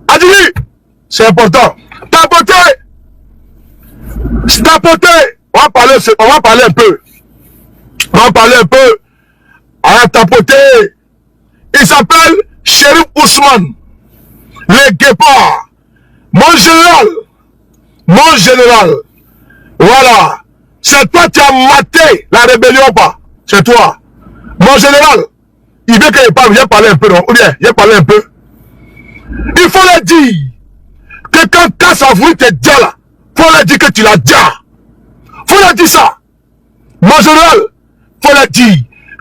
Adili, c'est important. Tapoter, on va parler un peu. On va parler un peu. À tapoter. Il s'appelle Chérif Ousmane, le guépard. Mon général, voilà. C'est toi qui as maté la rébellion, pas. C'est toi. Mon général, il veut qu'il parle, viens parler un peu, non? Ou bien, viens parler un peu. Il faut le dire que quand Cass a voulu te dire là, il faut le dire que tu l'as déjà. Il faut le dire ça. Mon général, il faut le dire.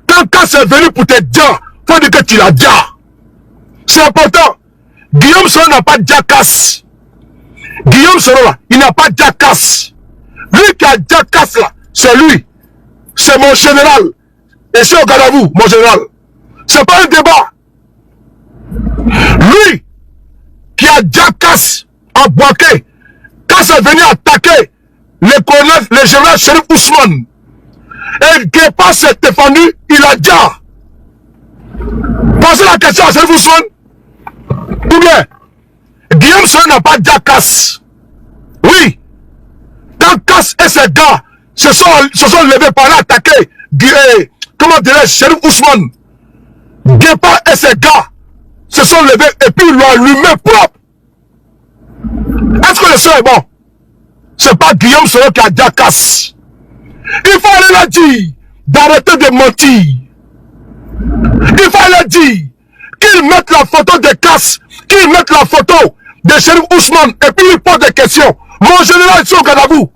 Quand Cass est venu pour te dire, il faut dire que tu l'as déjà. C'est important. Guillaume Soro n'a pas déjà Cass. Guillaume Soro là, il n'a pas déjà Cass. Lui qui a déjà Cass là, c'est lui. C'est mon général. Et c'est au garde à vous, mon général. C'est pas un débat. Lui qui a déjà Cass en Boaké. Cass est venu attaquer le général Chérif Ousmane. Et Guépard s'est défendu, il a déjà. Posez la question à Chérif Ousmane. Ou bien, Guillaume Soro n'a pas déjà Cass. Oui. Quand Cass et ses gars se sont levés par là attaquer, comment dirais-je, Chérif Ousmane, Guépard et ses gars se sont levés et puis ils l'ont allumé propre. Est-ce que le son est bon? C'est pas Guillaume Soro qui a déjà Cass. Il faut aller leur dire d'arrêter de mentir. Il faut aller dire qu'ils mettent la photo de Cass, qu'ils mettent la photo de Chérif Ousmane et puis ils posent des questions. Mon général est sur le garde à vous.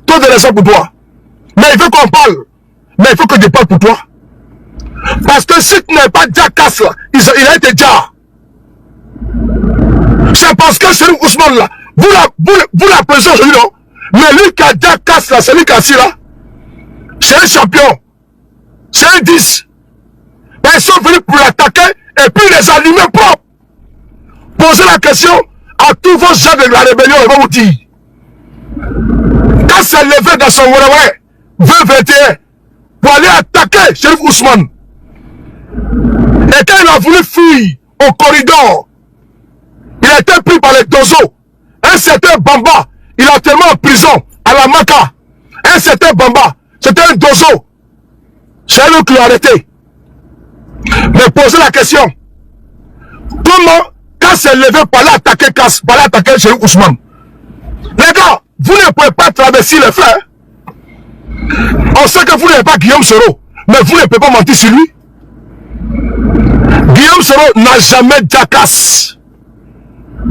Toi de raison pour toi. Mais il veut qu'on parle. Mais il faut que je parle pour toi. Parce que si tu n'as pas déjà Cass là, il a été déjà. C'est parce que Chérif Ousmane là, vous la présentez aujourd'hui, non? Mais lui qui a déjà Cass là, c'est lui qui a assis là. C'est un champion. C'est un 10. Ben, ils sont venus pour l'attaquer et puis les allumer propres. Posez la question à tous vos gens de la rébellion, ils vont vous dire. Quand s'est levé dans son Wéréwé, 2021, pour aller attaquer Chérif Ousmane. Et quand il a voulu fuir au corridor, il a été pris par les dozos. Un certain Bamba, il est actuellement en prison à la Maka. Un certain Bamba, c'était un dozo. C'est lui qui l'a arrêté. Mais posez la question. Comment, quand s'est levé par là attaquer Cass, par là attaquer Chérif Ousmane? Les gars, vous ne pouvez pas traverser les faits. On sait que vous n'avez pas Guillaume Soro, mais vous ne pouvez pas mentir sur lui. Guillaume Soro n'a jamais déjà Cass.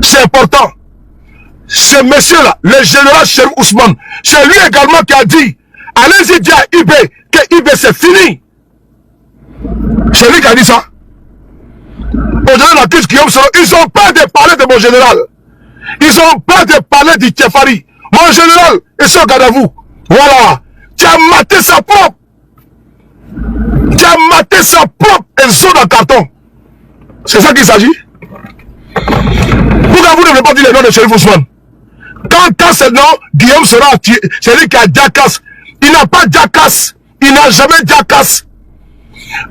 C'est important. Ce monsieur-là, le général Chérif Ousmane, c'est lui également qui a dit, allez-y dire à IB que IB c'est fini. C'est lui qui a dit ça. Aujourd'hui, on accuse Guillaume Soro. Ils ont peur de parler de mon général. Ils ont peur de parler du Tchefari. Mon général, ils sont garde à vous. Voilà. Tu as maté sa propre. Tu as maté sa propre. Elles sont dans le carton. C'est ça qu'il s'agit. Pourquoi vous ne voulez pas dire le nom de Chérif Ousmane? Quand c'est le nom, Guillaume Soro, c'est lui qui a déjà Cass. Il n'a pas déjà Cass. Il n'a jamais déjà Cass.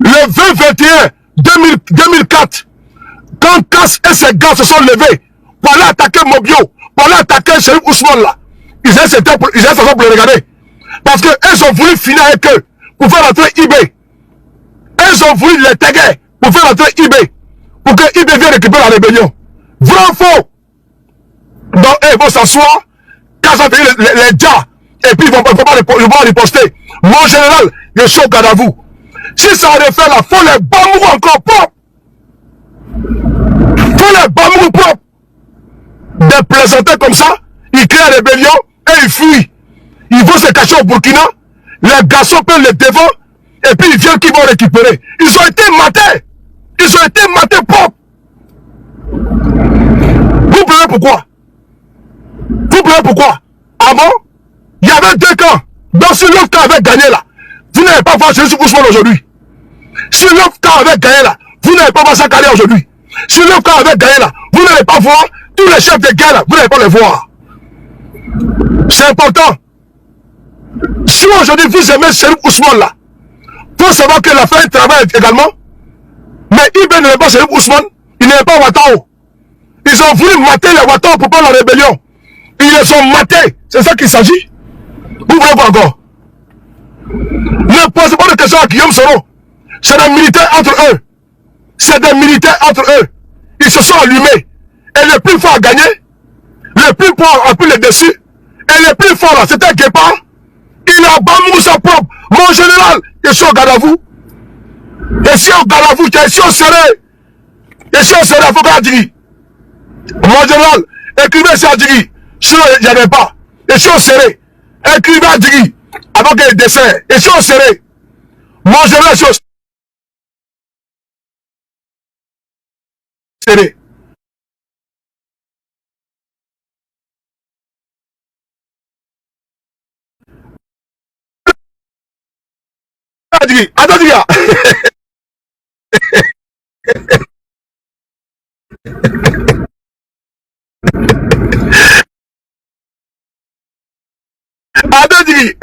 Le 2021, 2004, quand Cass et ses gars se sont levés pour aller attaquer Mobio, pour aller attaquer Chérif Ousmane là, ils étaient pour le regarder. Parce qu'ils ont voulu finir avec eux pour faire entrer IB. Ils ont voulu les taguer pour faire entrer IB. Pour que IB vienne récupérer la rébellion. Vrai ou faux? Donc, ils vont s'asseoir. Quand ça fait les gars, Et puis ils vont pas riposter. Mon général, je suis au garde à vous. Si ça refait la faut les bambous encore propres. Faut les bambous propres. Des plaisantins comme ça, ils créent la rébellion et ils fuient. Ils vont se cacher au Burkina. Les garçons prennent les devants et puis ils viennent qui vont récupérer. Ils ont été matés. Ils ont été matés propres. Vous pleurez pourquoi? Vous pleurez pourquoi? Ah bon? Il y avait 2 camps. Donc si l'autre camp avait gagné là, vous n'avez pas voir Chérif Ousmane aujourd'hui. Si l'autre camp avait gagné là, vous n'avez pas voir sa carrière aujourd'hui. Si l'autre camp avait gagné là, vous n'allez pas voir tous les chefs de guerre là, vous n'allez pas les voir. C'est important. Si aujourd'hui vous aimez Chérif Ousmane là, il faut savoir qu'il a fait un travail également. Mais Ibn n'aimait pas Chérif Ousmane, il n'aimait pas Ouattao. Ils ont voulu mater les Ouattao pour prendre la rébellion. Ils les ont matés. C'est ça qu'il s'agit. Vous voulez pas encore? Ne posez pas de questions à Guillaume Soro. C'est des militaires entre eux. C'est des militaires entre eux. Ils se sont allumés. Et le plus fort a gagné. Le plus fort a pris le dessus. Et le plus fort là, c'était Guépard. Il a bambou sa propre. Mon général, je suis au garde à vous. Je suis au garde à vous. Je suis au serré. Je suis au serré. Il faut pas dire. Mon général, écrivez ça à Djigui. Sinon, il n'y avait pas. Je suis au serré. Écrivez à Djigui. Avant qu'il y ait des dessins. Je suis au serré. Mon général, je suis au serré. Attends, Djigui. Attends, Djigui.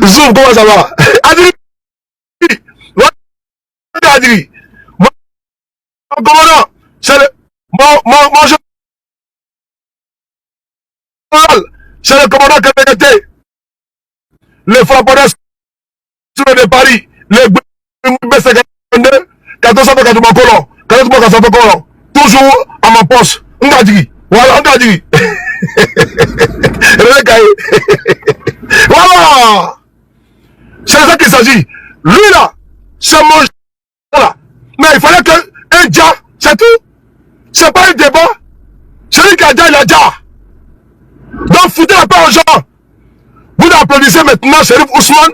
Zoom, comment ça va? Adri, Adri, mon commandant, c'est le, mon général, c'est le commandant Kétékété, le frappeur de Paris, le B52, 1480 toujours à ma poste. Ngadji, voilà, Ngadji. Voilà. C'est ça qu'il s'agit. Lui là, c'est mon là. Mais il fallait qu'un dia, c'est tout. C'est pas un débat. Celui qui a dia, il a dia. Donc foutez la paix aux gens. Vous applaudissez maintenant Chérif Ousmane.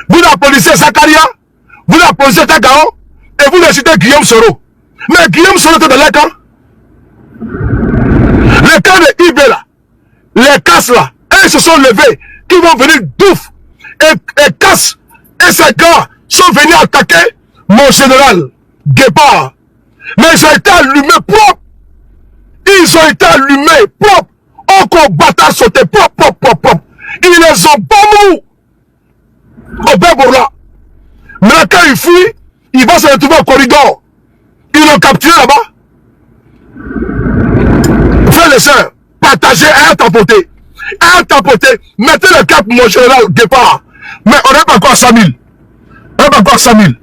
Vous applaudissez Zakaria. Vous applaudissez Tagao. Et vous citez Guillaume Soro. Mais Guillaume Soro était dans les camps. Les camps de IB là, les casses là, ils se sont levés, qui vont venir douf. Et casse, et ces gars sont venus attaquer mon général Guépard. Mais ils ont été allumés propres. Ils ont été allumés propres. Encore bâtard sauté propre. Ils les ont bambou. Au Bébourla. Mais quand ils fuient, ils vont se retrouver au corridor. Ils l'ont capturé là-bas. Frères et sœurs, partagez un tapoté. Un tapoté. Mettez le cap mon général Guépard. Mais on n'est pas encore à 100 000. On n'est pas encore à 100 000.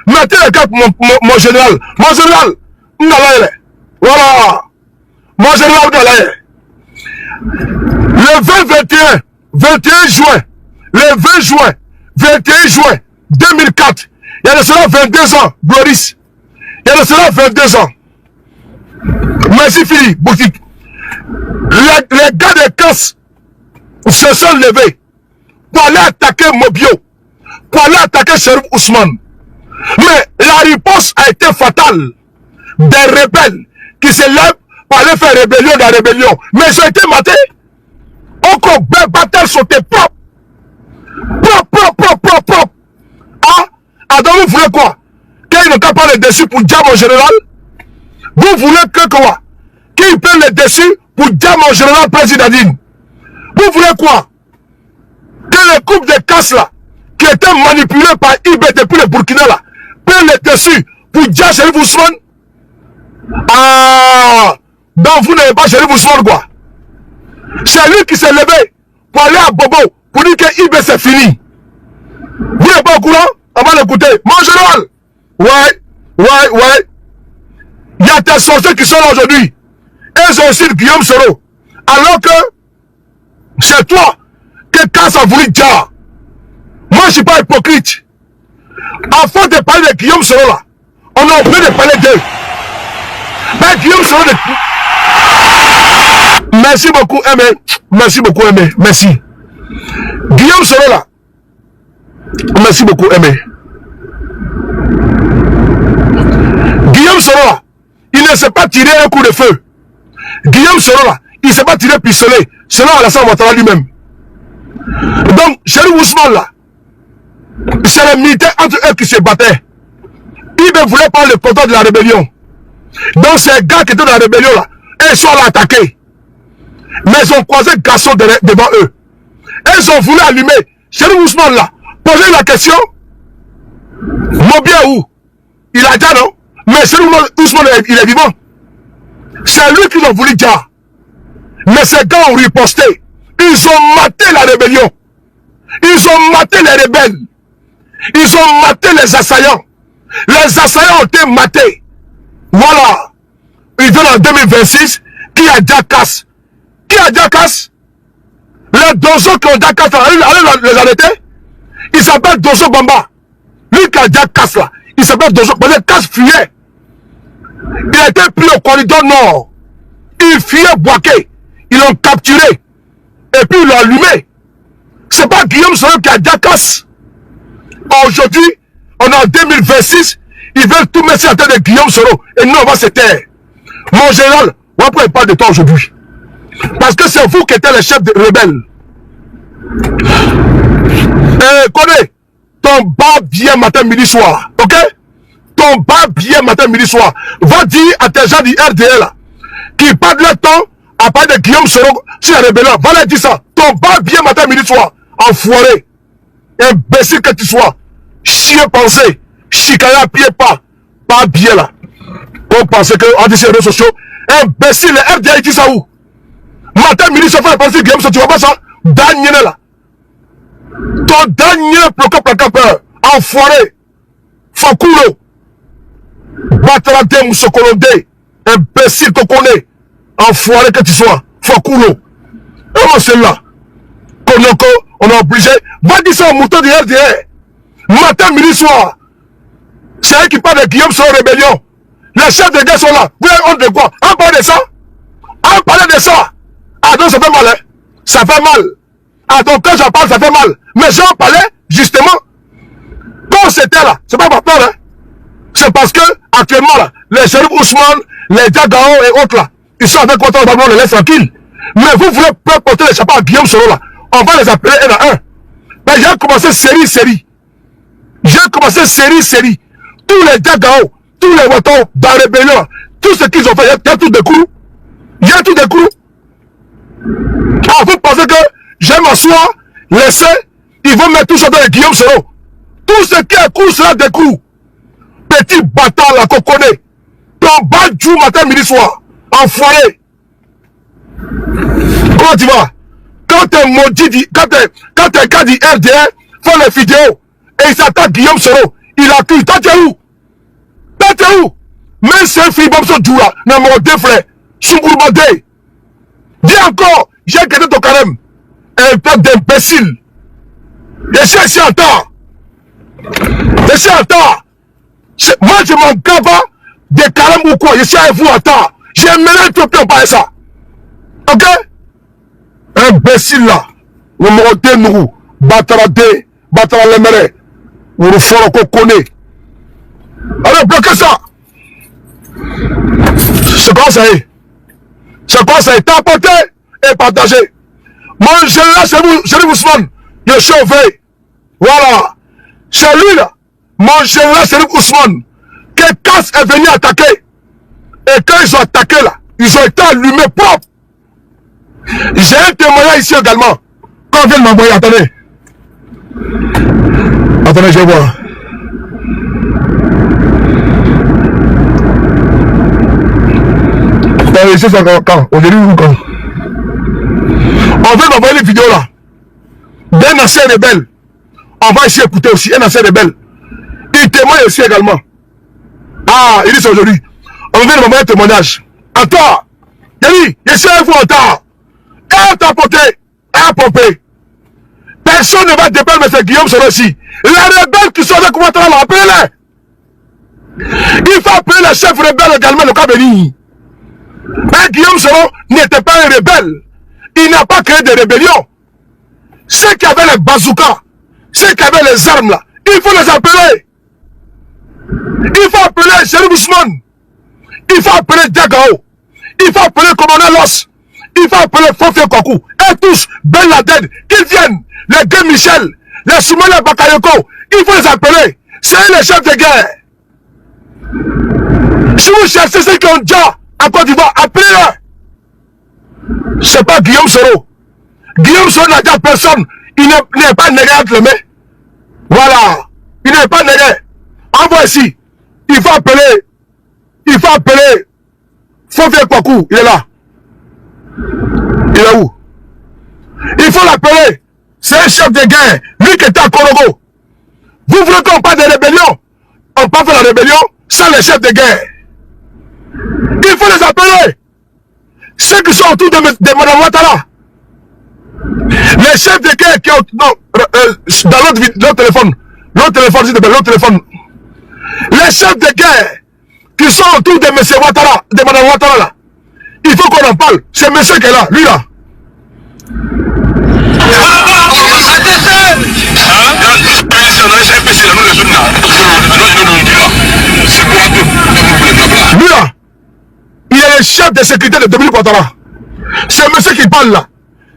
Mettez le cap mon général. Mon général, voilà. Mon général Galaye. Le 21 juin, le 20 juin, 21 juin 2004, il y a de cela 22 ans, Gloris. Il y a de cela 22 ans. Merci Philippe, boutique. Les gars de casse se sont levés pour aller attaquer Mobio, pour aller attaquer Chérif Ousmane. Mais la réponse a été fatale. Des rebelles qui se lèvent pour aller faire rébellion dans la rébellion. Mais ils ont été matés. Encore belle bataille sont propres. Propre. Ah, Adam, vous voulez quoi? Qu'ils ne tapent pas le dessus pour dire mon général? Vous voulez que quoi? Qu'ils prennent le dessus pour dire mon général président? Vous voulez quoi? Que les coupes de casse là, qui étaient manipulées par IB depuis le Burkina là, prennent le dessus pour dire Chérif Ousmane? Ah, donc vous n'avez pas Chérif Ousmane quoi? C'est lui qui s'est levé pour aller à Bobo, pour dire que IB c'est fini. Vous n'êtes pas au courant? On va l'écouter. Mon général. Ouais. Il y a des sorciers qui sont là aujourd'hui. Ils ont aussi Guillaume Soro. Alors que c'est toi que Casse a voulu dire. Moi, je ne suis pas hypocrite. Avant de parler de Guillaume Soro là, on a oublié de parler d'eux. Mais Guillaume Soro Merci beaucoup, Aimé. Merci beaucoup, Aimé. Merci. Guillaume Soro là. Merci beaucoup, Aimé. Guillaume Soro là, il ne s'est pas tiré un coup de feu. Guillaume Soro là, il ne s'est pas tiré pistolet, selon Alassane Ouattara lui-même. Donc, Chérif Ousmane là, c'est les militaires entre eux qui se battaient. Ils ne voulaient pas le contrôle de la rébellion. Donc, ces gars qui étaient dans la rébellion là, ils sont là attaqués. Mais ils ont croisé garçon devant eux. Ils ont voulu allumer. Chérif Ousmane là, poser la question. Mon bien où? Il a dit non? Mais Chérif Ousmane, il est vivant. C'est lui qui l'a voulu dire. Mais ces gars ont riposté. Ils ont maté la rébellion. Ils ont maté les rebelles. Ils ont maté les assaillants. Les assaillants ont été matés. Voilà. Ils viennent en 2026. Qui a déjà casse? Qui a déjà casse? Les Dozo qui ont déjà casse, allez les arrêter. Il s'appelle Dozo Bamba. Lui qui a déjà casse là. Il s'appelle Dozo. Parce que casse fuyait. Il a été pris au corridor nord. Il fuyait Boaké. Ils l'ont capturé. Et puis ils l'ont allumé. C'est pas Guillaume Soro qui a déjà casse. Aujourd'hui, on est en 2026. Ils veulent tout mettre sur la tête de Guillaume Soro. Et nous, on va se taire. Mon général, on va pas parler de toi aujourd'hui. Parce que c'est vous qui êtes les chefs de rebelles. Connais, ton bas bien matin, midi, soir. Ok? Ton bas bien matin, midi, soir. Va dire à tes gens du RDL qui perdent leur temps à parler de Guillaume Soro sur la rébellion. Va leur dire ça. Ton bas bien matin, midi, soir. Enfoiré. Imbécile que tu sois. Chien pensé. Chicané à pied pas. Pas bien là. On pensait que on dit sur les réseaux sociaux. Imbécile, le RDL dit ça où? Matin, midi, soir, faut penser Guillaume Soro. Tu vois pas ça? Daniel là. Ton Daniel peur. Enfoiré. Fakoulo. Batrade Moussokolonde. Imbécile qu'on connaît. Enfoiré que tu sois. Fakoulo. Et moi c'est là. Konoko, on est obligé. Va dire ça au mouton du RDR. Matin, midi, soir. C'est eux qui parlent de Guillaume Soro rébellion. Les chefs de guerre sont là. Vous avez honte de quoi? On parle de ça? On parle de ça? Ah donc ça fait mal, hein? Ça fait mal. Ah donc quand j'en parle, ça fait mal. Mais j'en parlais, justement. Quand c'était là, c'est pas par peur, hein? C'est parce que, actuellement là, les Chérif Ousmane, les Diagao et autres là, ils sont avec contre on les laisse tranquilles. Mais vous voulez pas porter les chapeaux à Guillaume Soro là. On va les appeler un à un. Mais j'ai commencé série. J'ai commencé série. Tous les Diagao, tous les Watons dans la rébellion, tout ce qu'ils ont fait, il y a tout des coups. Il y a tout des coups. Ah, vous pensez que je vais m'asseoir, laisser, ils vont mettre tout ça dans les Guillaume Soro. Tout ce qui est cours sera des coups. Petit bâtard là qu'on connaît. Ton badjou matin, midi, soir. Enfoiré. Comment tu vas? Quand t'es maudit, quand t'es gars du RDR, font les vidéos, et il s'attaque Guillaume Soro, il accuse. Toi, t'es où? Même si un fille Bobson Djoula, n'a mon deux frères, Soumbourbadé. Dis encore, j'ai gagné ton carême. Un peuple d'imbéciles. Je suis ici en temps. Moi, je m'en gave des carêmes ou quoi. Je suis avec vous en temps. J'ai mêlé tout le temps par ça. Ok? Imbécile là. Nous m'ont nous. Batara l'emere. Nous nous ferons qu'on connaît. Allez, bloquez ça. C'est quoi ça est? T'as apporté et partagé. Moi, je là, Chérif Ousmane. Je suis au veille. Voilà. C'est lui là. Mon général Chérif Ousmane. Que Casse est venu attaquer. Et quand ils ont attaqué là, ils ont été allumés propres. J'ai un témoignage ici également. Quand on vient de m'envoyer, attendez. Attendez, je vais voir. Ici, c'est quand? Aujourd'hui ou quand? On vient d'envoyer les vidéos là. D'un ancien rebelle. On va ici écouter aussi un ancien rebelle. Il témoigne aussi également. Ah, il dit aujourd'hui. On vient de m'envoyer un témoignage. Encore. Il dit, je suis avec vous encore. Et tapoté, et pompé. Personne ne va dépeindre M. Guillaume Soro ici. Les rebelles qui sont avec Ouattara, appelez-les. Il faut appeler les chefs rebelles également, le cas béni. Mais Guillaume Soro n'était pas un rebelle. Il n'a pas créé de rébellion. Ceux qui avaient les bazookas, ceux qui avaient les armes là, il faut les appeler. Il faut appeler Chérif Ousmane. Il faut appeler Diagao. Il faut appeler Commandant Los. Il faut appeler Fofé Kwaku. Et tous, Ben Laden, qu'ils viennent. Les deux Michel, les Soumane Bakayoko. Il faut les appeler. C'est les chefs de guerre. Si vous cherchez ceux qui ont déjà en Côte d'Ivoire, appelez-les. C'est pas Guillaume Soro. Guillaume Soro n'a déjà personne. Il n'est pas négé entre les mains. Voilà. Il n'est pas négé. Envoie ici. Il faut appeler. Il faut appeler. Fofé Kwaku. Il est là. Il est où? Il faut l'appeler. C'est un chef de guerre. Lui qui était à Korogo. Vous voulez qu'on parle de rébellion? On peut faire la rébellion sans les chefs de guerre. Il faut les appeler. Ceux qui sont autour de Mme Ouattara. Les chefs de guerre qui ont... Non, dans l'autre téléphone. L'autre téléphone, s'il te plaît, l'autre téléphone. Les chefs de guerre qui sont autour de M. Ouattara, de Mme Ouattara là. Il faut qu'on en parle. C'est monsieur qui est là, lui là. Lui là, il est le chef de sécurité de Dominique Ouattara. C'est monsieur qui parle là.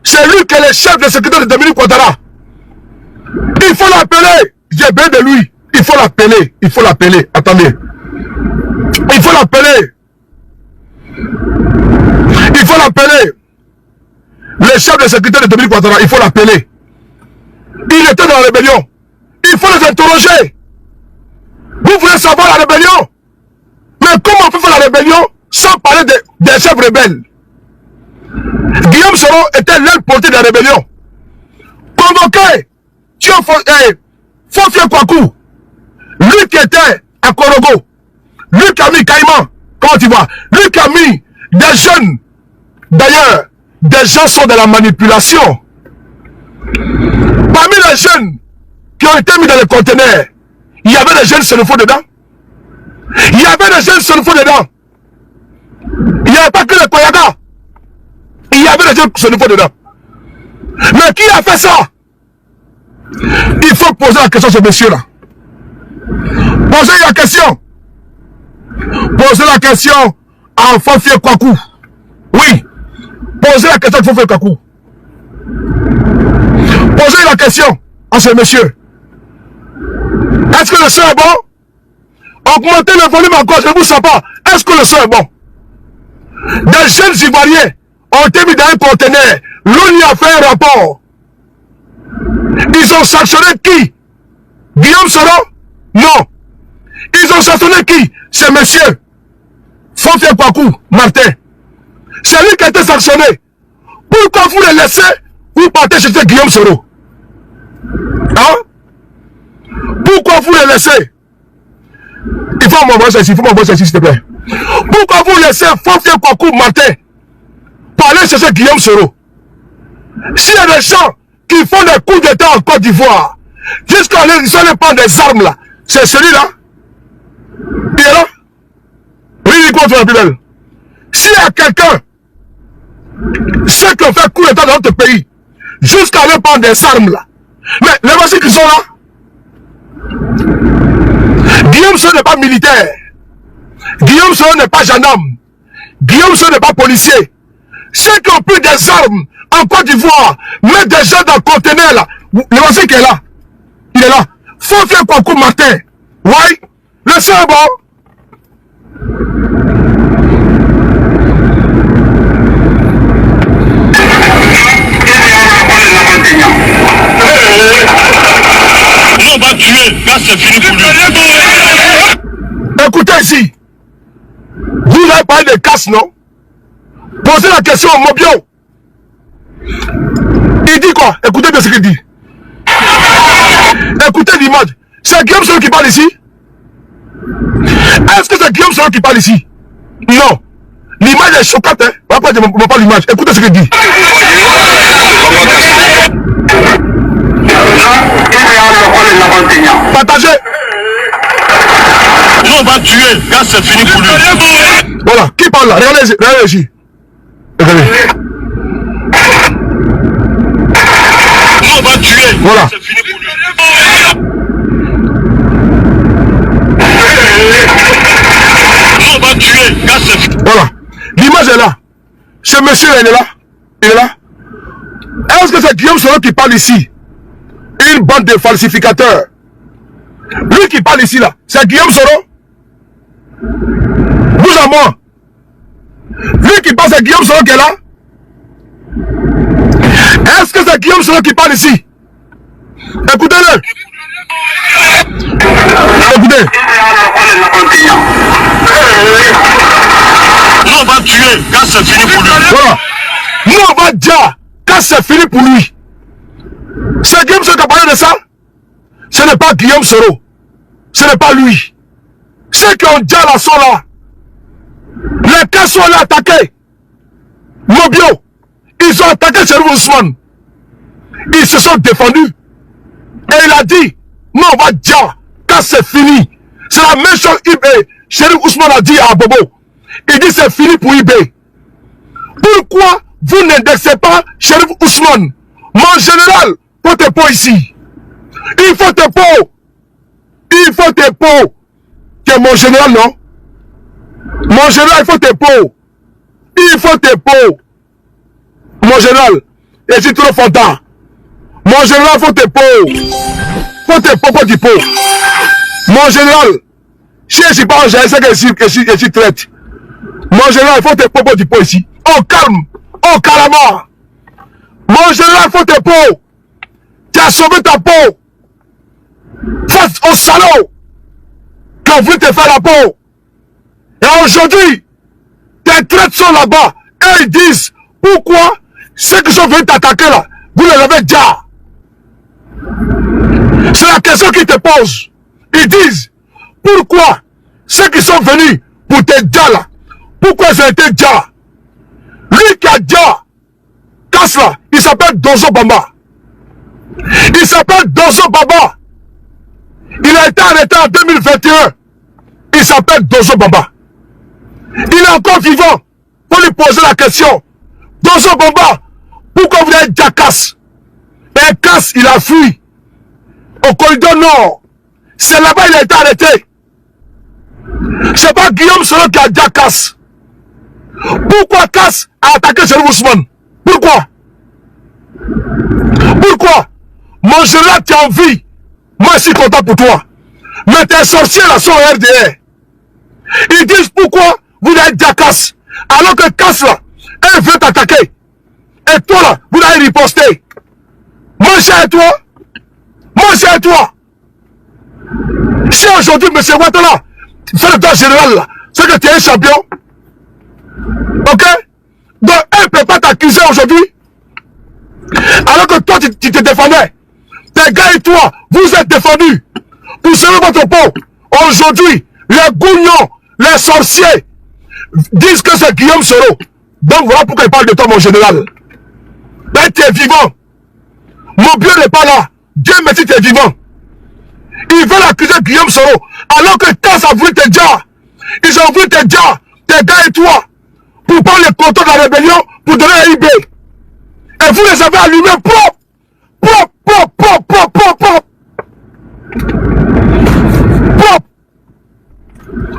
C'est lui qui est le chef de sécurité de Dominique Ouattara. Il faut l'appeler. J'ai besoin de lui. Il faut l'appeler. Il faut l'appeler. Attendez. Il faut l'appeler. Il faut l'appeler. Le chef de sécurité de Dominique Ouattara, il faut l'appeler. Il était dans la rébellion. Il faut les interroger. Vous voulez savoir la rébellion? Mais comment on peut faire la rébellion sans parler des chefs rebelles? Guillaume Soro était l'aile portée de la rébellion. Convoqué Fofé Kwaku, lui qui était à Korogo, lui qui a mis Caïman, comment tu vois, lui qui a mis des jeunes. D'ailleurs, des gens sont de la manipulation. Parmi les jeunes qui ont été mis dans les conteneurs, il y avait des jeunes sénéfaux dedans. Il y avait des jeunes sénéfaux dedans. Il n'y avait pas que les Koyaga. Il y avait des jeunes sénéfaux dedans. Mais qui a fait ça? Il faut poser la question à ce monsieur-là. Posez la question. Posez la question à Fofé Kwaku. Oui. Posez la question à Fofé Kwaku. Posez la question à ce monsieur. Est-ce que le son est bon? Augmentez le volume encore, je ne vous sens pas. Est-ce que le son est bon? Des jeunes Ivoiriens ont été mis dans un conteneur. L'ONU a fait un rapport. Ils ont sanctionné qui? Guillaume Soro? Non. Ils ont sanctionné qui? C'est monsieur Fofé Kwaku Martin. C'est lui qui a été sanctionné. Pourquoi vous le laissez? Vous partez chercher Guillaume Soro. Hein? Pourquoi vous le laissez? Il faut m'envoyer ça ici, s'il te plaît. Pourquoi vous laissez Fofé Kwaku Martin pour aller chercher Guillaume Soro? S'il y a des gens qui font des coups d'état en Côte d'Ivoire, jusqu'à ils sont allés prendre des armes là, c'est celui-là. Il est là. Oui, contre la plus belle. S'il y a quelqu'un, ceux qui ont fait coup d'état dans notre pays, jusqu'à aller prendre des armes là, mais les voici qui sont là. Guillaume Soro n'est pas militaire. Guillaume Soro n'est pas gendarme. Guillaume Soro n'est pas policier. Ceux qui ont pris des armes en Côte d'Ivoire, mettent des gens dans le conteneur là. Le voici qui est là. Il est là. Fofé Kwaku Martin. Oui. Le son est bon. On va tuer, là c'est fini pour lui. Écoutez ici. Vous avez parlé de casse, non? Posez la question au Mobio. Il dit quoi? Écoutez bien ce qu'il dit. Écoutez l'image. C'est Guillaume Soro qui parle ici? Est-ce que c'est Guillaume Soro qui parle ici? Non. L'image est choquante, hein. Après, je ne vois pas l'image. Écoutez ce qu'il dit. Partagez. Nous, on va tuer quand c'est fini pour lui. Voilà. Qui parle là? Regardez ici. Regardez. Nous, on va tuer voilà. quand c'est fini pour lui. Nous, on va tuer quand c'est fini. Voilà. L'image est là. Ce monsieur là, il est là. Il est là. Est-ce que c'est Guillaume Soro qui parle ici? Une bande de falsificateurs. Lui qui parle ici là, c'est Guillaume Soro? Vous à moi. Lui qui parle, c'est Guillaume Soro qui est là? Est-ce que c'est Guillaume Soro qui parle ici? Écoutez-le. Écoutez. Nous, on va tuer quand c'est fini pour lui. Voilà. Nous, on va dire quand c'est fini pour lui. C'est Guillaume Soro qui a parlé de ça? Ce n'est pas Guillaume Soro. Ce n'est pas lui. Ceux qui ont déjà la sont là. Les cas sont là attaqués. Mobio. Ils ont attaqué Chérif Ousmane. Ils se sont défendus. Et il a dit, non, on va dire quand c'est fini. C'est la même chose eBay. Chérif Ousmane a dit à Bobo. Il dit c'est fini pour eBay. Pourquoi vous n'indexez pas Chérif Ousmane? Mon général, faut tes pots ici. Il faut tes pots. Il faut tes pots. Tu es mon général, non? Mon général, il faut tes pots. Il faut tes pots. Mon général, et c'est trop fondant. Mon général, il faut tes pots. Faut tes pots, pas du pot. Mon général, si je ne suis pas en général, c'est que je suis traite. Mon général, il faut tes pots, pas du pot ici. Oh, calme. Oh, carrément. Mon général, il faut tes pots. Tu as sauvé ta peau. Face au salaud qui ont voulu te faire la peau. Et aujourd'hui, tes traites sont là-bas. Et ils disent, pourquoi ceux qui sont venus t'attaquer là, vous les avez déjà. C'est la question qu'ils te posent. Ils disent, pourquoi ceux qui sont venus pour te dire là, pourquoi ils ont été déjà. Lui qui a déjà, casse là, il s'appelle Dozo Bamba. Il s'appelle Dozo Bamba. Il a été arrêté en 2021. Il s'appelle Dozo Bamba. Il est encore vivant. Pour lui poser la question. Dozo Bamba, pourquoi vous êtes Jackass? Et Casse, il a fui. Au corridor nord. C'est là-bas il a été arrêté. C'est pas Guillaume Soro qui a Jackass. Pourquoi Casse a attaqué Chérif Ousmane? Pourquoi? Pourquoi? Mon général, tu as envie. Moi, je suis content pour toi. Mais tes sorciers là sont RDR. Ils disent pourquoi vous êtes Jackass. Alors que Casse là, elle veut t'attaquer. Et toi là, vous l'avez riposté. Moi, j'ai à toi. Moi, j'ai à toi. Si aujourd'hui, M. Ouattara fait le temps général là, c'est que tu es un champion. Ok? Donc, elle ne peut pas t'accuser aujourd'hui. Alors que toi, tu te défendais. Tes gars et toi, vous êtes défendus. Vous savez votre peau. Aujourd'hui, les gougnons, les sorciers disent que c'est Guillaume Soro. Donc voilà pourquoi il parle de toi, mon général. Ben, tu es vivant. Mon Dieu n'est pas là. Dieu merci, tu es vivant. Ils veulent accuser Guillaume Soro. Alors que quand ça a voulu te dire, ils ont voulu te dire, tes gars et toi, pour prendre le contrôle de la rébellion, pour donner à IB. Et vous les avez allumés propre.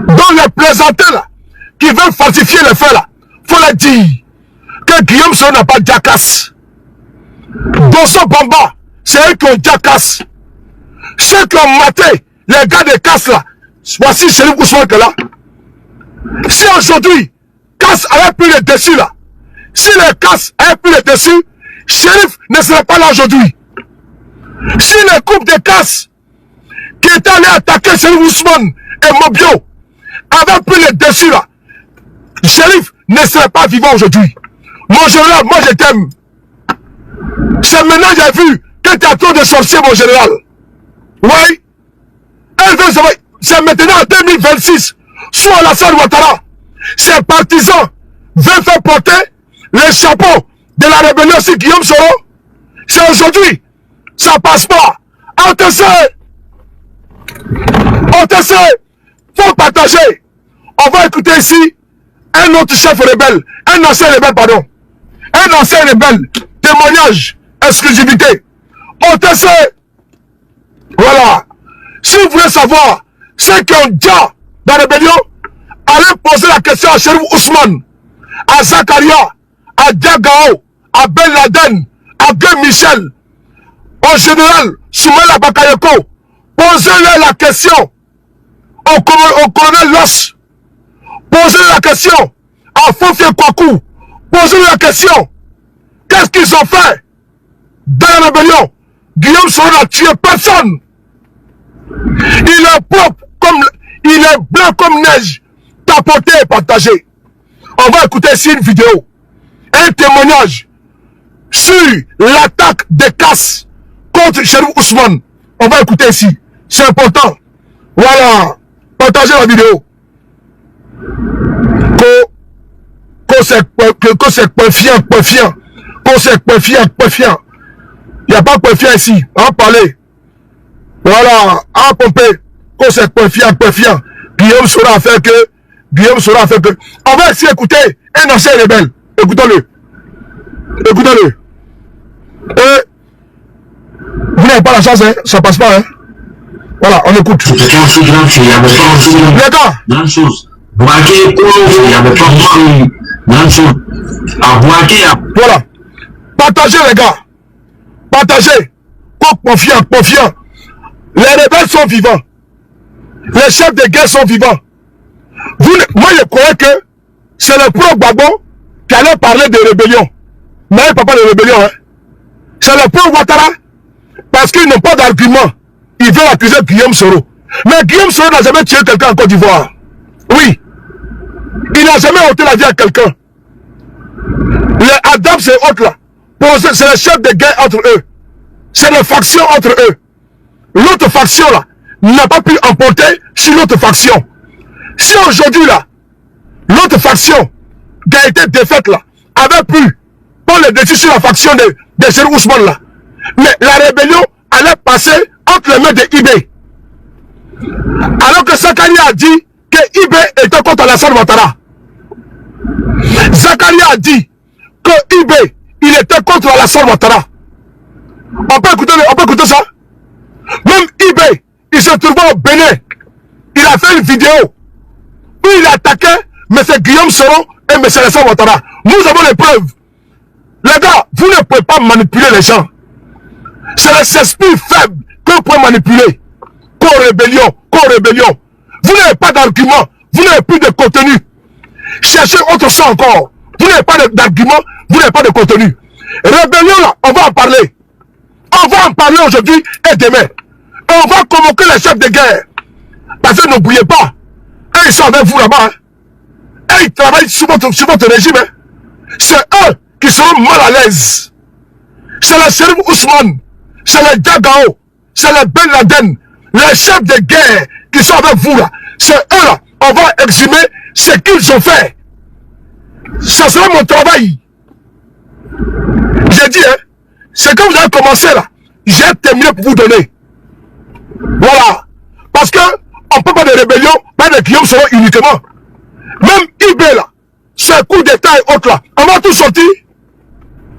Dans les plaisantins là, qui veulent falsifier les faits là, faut leur dire que Guillaume Soro n'a pas de Jackass. Dozo Bamba, c'est eux qui ont Jackass. Ceux qui ont maté les gars de Casse là, voici Chérif Ousmane que là. Si aujourd'hui, Casse avait pris le dessus là, si les Casse avaient pris le dessus, Chérif ne serait pas là aujourd'hui. Si les groupes de Casse qui étaient allés attaquer Chérif Ousmane et Mobio avaient pris le dessus là, Chérif ne serait pas vivant aujourd'hui. Mon général, moi je t'aime. C'est maintenant que j'ai vu que tu as trop de sorciers, mon général. Oui. C'est maintenant en 2026. Sous Alassane Ouattara, ses partisans veulent faire porter les chapeaux de la rébellion sur Guillaume Soro. C'est aujourd'hui. Ça passe pas. OTC, faut partager. On va écouter ici un autre chef rebelle, un ancien rebelle, pardon. Un ancien rebelle, témoignage, exclusivité. OTC, voilà. Si vous voulez savoir ceux qui ont déjà dans la rébellion, allez poser la question à Cherif Ousmane, à Zakaria, à Diagao, à Ben Laden, à Guy Michel, au général Soumela Bakayoko. Posez-leur la question au colonel Loss. Posez-leur la question à Fofie Kwaku. Posez-leur la question. Qu'est-ce qu'ils ont fait dans la rébellion? Guillaume Soro n'a tué personne. Il est propre comme... Il est blanc comme neige. Tapoté et partagé. On va écouter ici une vidéo. Un témoignage sur l'attaque des casses contre Cherif Ousmane. On va écouter ici. C'est important. Voilà. Partagez la vidéo. Que c'est confiant. Il n'y a pas confiant ici. On va parler. Voilà. À pomper. Que c'est confiant. Guillaume Soro fait que. On va essayer d'écouter un ancien rebelle. Écoutons-le. Et vous n'avez pas la chance, hein? Ça passe pas, hein? Voilà, on écoute. C'était aussi grand qu'il n'y avait pas aussi grande chose. Boaké, il n'y avait pas aussi grande chose. À Boaké, voilà. Partagez, les gars. Partagez. Confiant. Les rebelles sont vivants. Les chefs de guerre sont vivants. Moi, je croyais que c'est le pro Gbagbo qui allait parler de rébellion. Mais il ne parle pas de rébellion, hein. C'est le pro Ouattara. Parce qu'ils n'ont pas d'argument. Ils veulent accuser Guillaume Soro. Mais Guillaume Soro n'a jamais tué quelqu'un en Côte d'Ivoire. Oui. Il n'a jamais ôté la vie à quelqu'un. Les Adams et autres là, c'est le chef de guerre entre eux. C'est les factions entre eux. L'autre faction là n'a pas pu emporter sur l'autre faction. Si aujourd'hui là, l'autre faction qui a été défaite là, avait pu prendre le dessus sur la faction de Cherif Ousmane là, mais la rébellion allait passer entre les mains de IB. Alors que Zakaria a dit que IB était contre Alassane Ouattara. Zakaria a dit que IB, il était contre Alassane Ouattara. On peut écouter ça. Même IB, il se trouvait au Bénin. Il a fait une vidéo où il a attaqué M. Guillaume Soro et M. Alassane Ouattara. Nous avons les preuves. Les gars, vous ne pouvez pas manipuler les gens. C'est les esprits faibles que vous pouvez manipuler. Co-rébellion. Vous n'avez pas d'argument. Vous n'avez plus de contenu. Cherchez autre chose encore. Vous n'avez pas d'argument. Vous n'avez pas de contenu. Rébellion là, on va en parler. On va en parler aujourd'hui et demain. Et on va convoquer les chefs de guerre. Parce que n'oubliez pas, eux ils sont avec vous là-bas. Et ils travaillent sur votre régime. Hein. C'est eux qui seront mal à l'aise. C'est le Cherif Ousmane. C'est les Diagao. C'est les Ben Laden. Les chefs de guerre qui sont avec vous là. C'est eux là. On va exhumer ce qu'ils ont fait. Ça sera mon travail. J'ai dit, hein. C'est quand vous avez commencé là. J'ai terminé pour vous donner. Voilà. Parce que on ne peut pas de rébellion, pas de Guillaume Soro uniquement. Même IB là, ce coup d'état et autres là, on va tout sortir.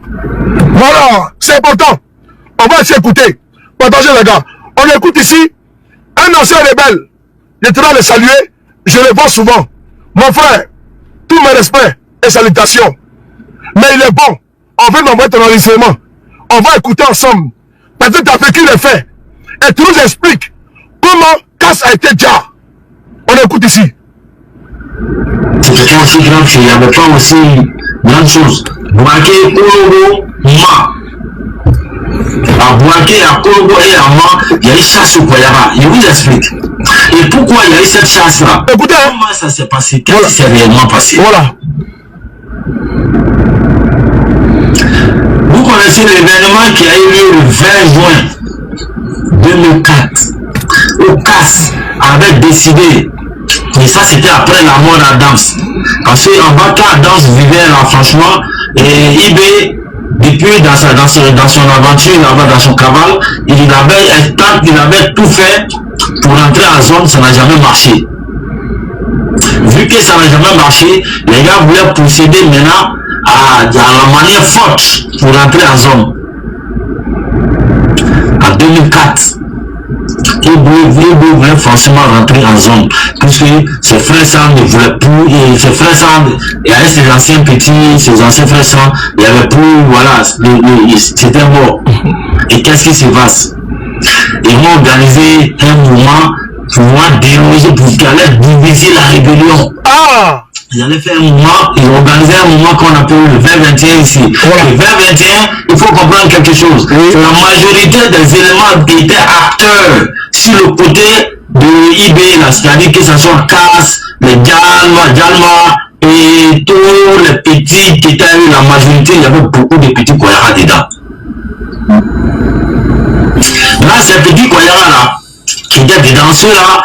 Voilà, c'est important. On va essayer d'écouter. Partagez les gars. On écoute ici un ancien rebelle. Je tenais à le saluer. Je le vois souvent. Mon frère, tous mes respects et salutations. Mais il est bon. On veut m'envoyer ton enregistrement. On va écouter ensemble. Parce que tu as fait qu'il est fait. Et tu nous expliques comment Casse a été déjà. On écoute ici. c'était aussi grand qu'il n'y avait pas aussi grande chose. Boaké, Kolobo, Ma. À Boaké, à Kolobo et à Ma, il y a une chasse au Koyaba. Je vous explique. Et pourquoi il y a eu cette chasse-là? Écoutez, comment ça s'est passé? Qu'est-ce qui s'est réellement passé? Voilà. Vous connaissez l'événement qui a eu lieu le 20 juin 2004 où CAS avait décidé, et ça c'était après la mort d'Adams, parce qu'en bas quand Adams vivait là, franchement, et IB, depuis dans son aventure là-bas, dans son cavale, il avait tout fait pour rentrer en zone, ça n'a jamais marché. Vu que ça n'a jamais marché, les gars voulaient procéder maintenant à la manière forte pour rentrer en zone. En 2004, il voulait forcément rentrer en zone, puisque ses frères Sam ne voulaient plus, et ses frères Sam, il y avait ses anciens petits, ses anciens frères Sam, il n'y avait plus, voilà, c'était mort. Et qu'est-ce qui se passe? Ils vont organiser un mouvement pour déloger, pour qu'il allait diviser la rébellion. Ah! Ils allaient faire un mouvement, ils ont organisé un mouvement qu'on appelle le 20-21 ici. Voilà. Le 20-21, il faut comprendre quelque chose. Oui. La majorité des éléments qui étaient acteurs sur le côté de IB, c'est-à-dire que ce soit CAS, les Djalma et tous les petits qui étaient la majorité, il y avait beaucoup de petits Koyara dedans. Là, ces petits Koyara là, qui étaient dedans, ceux-là,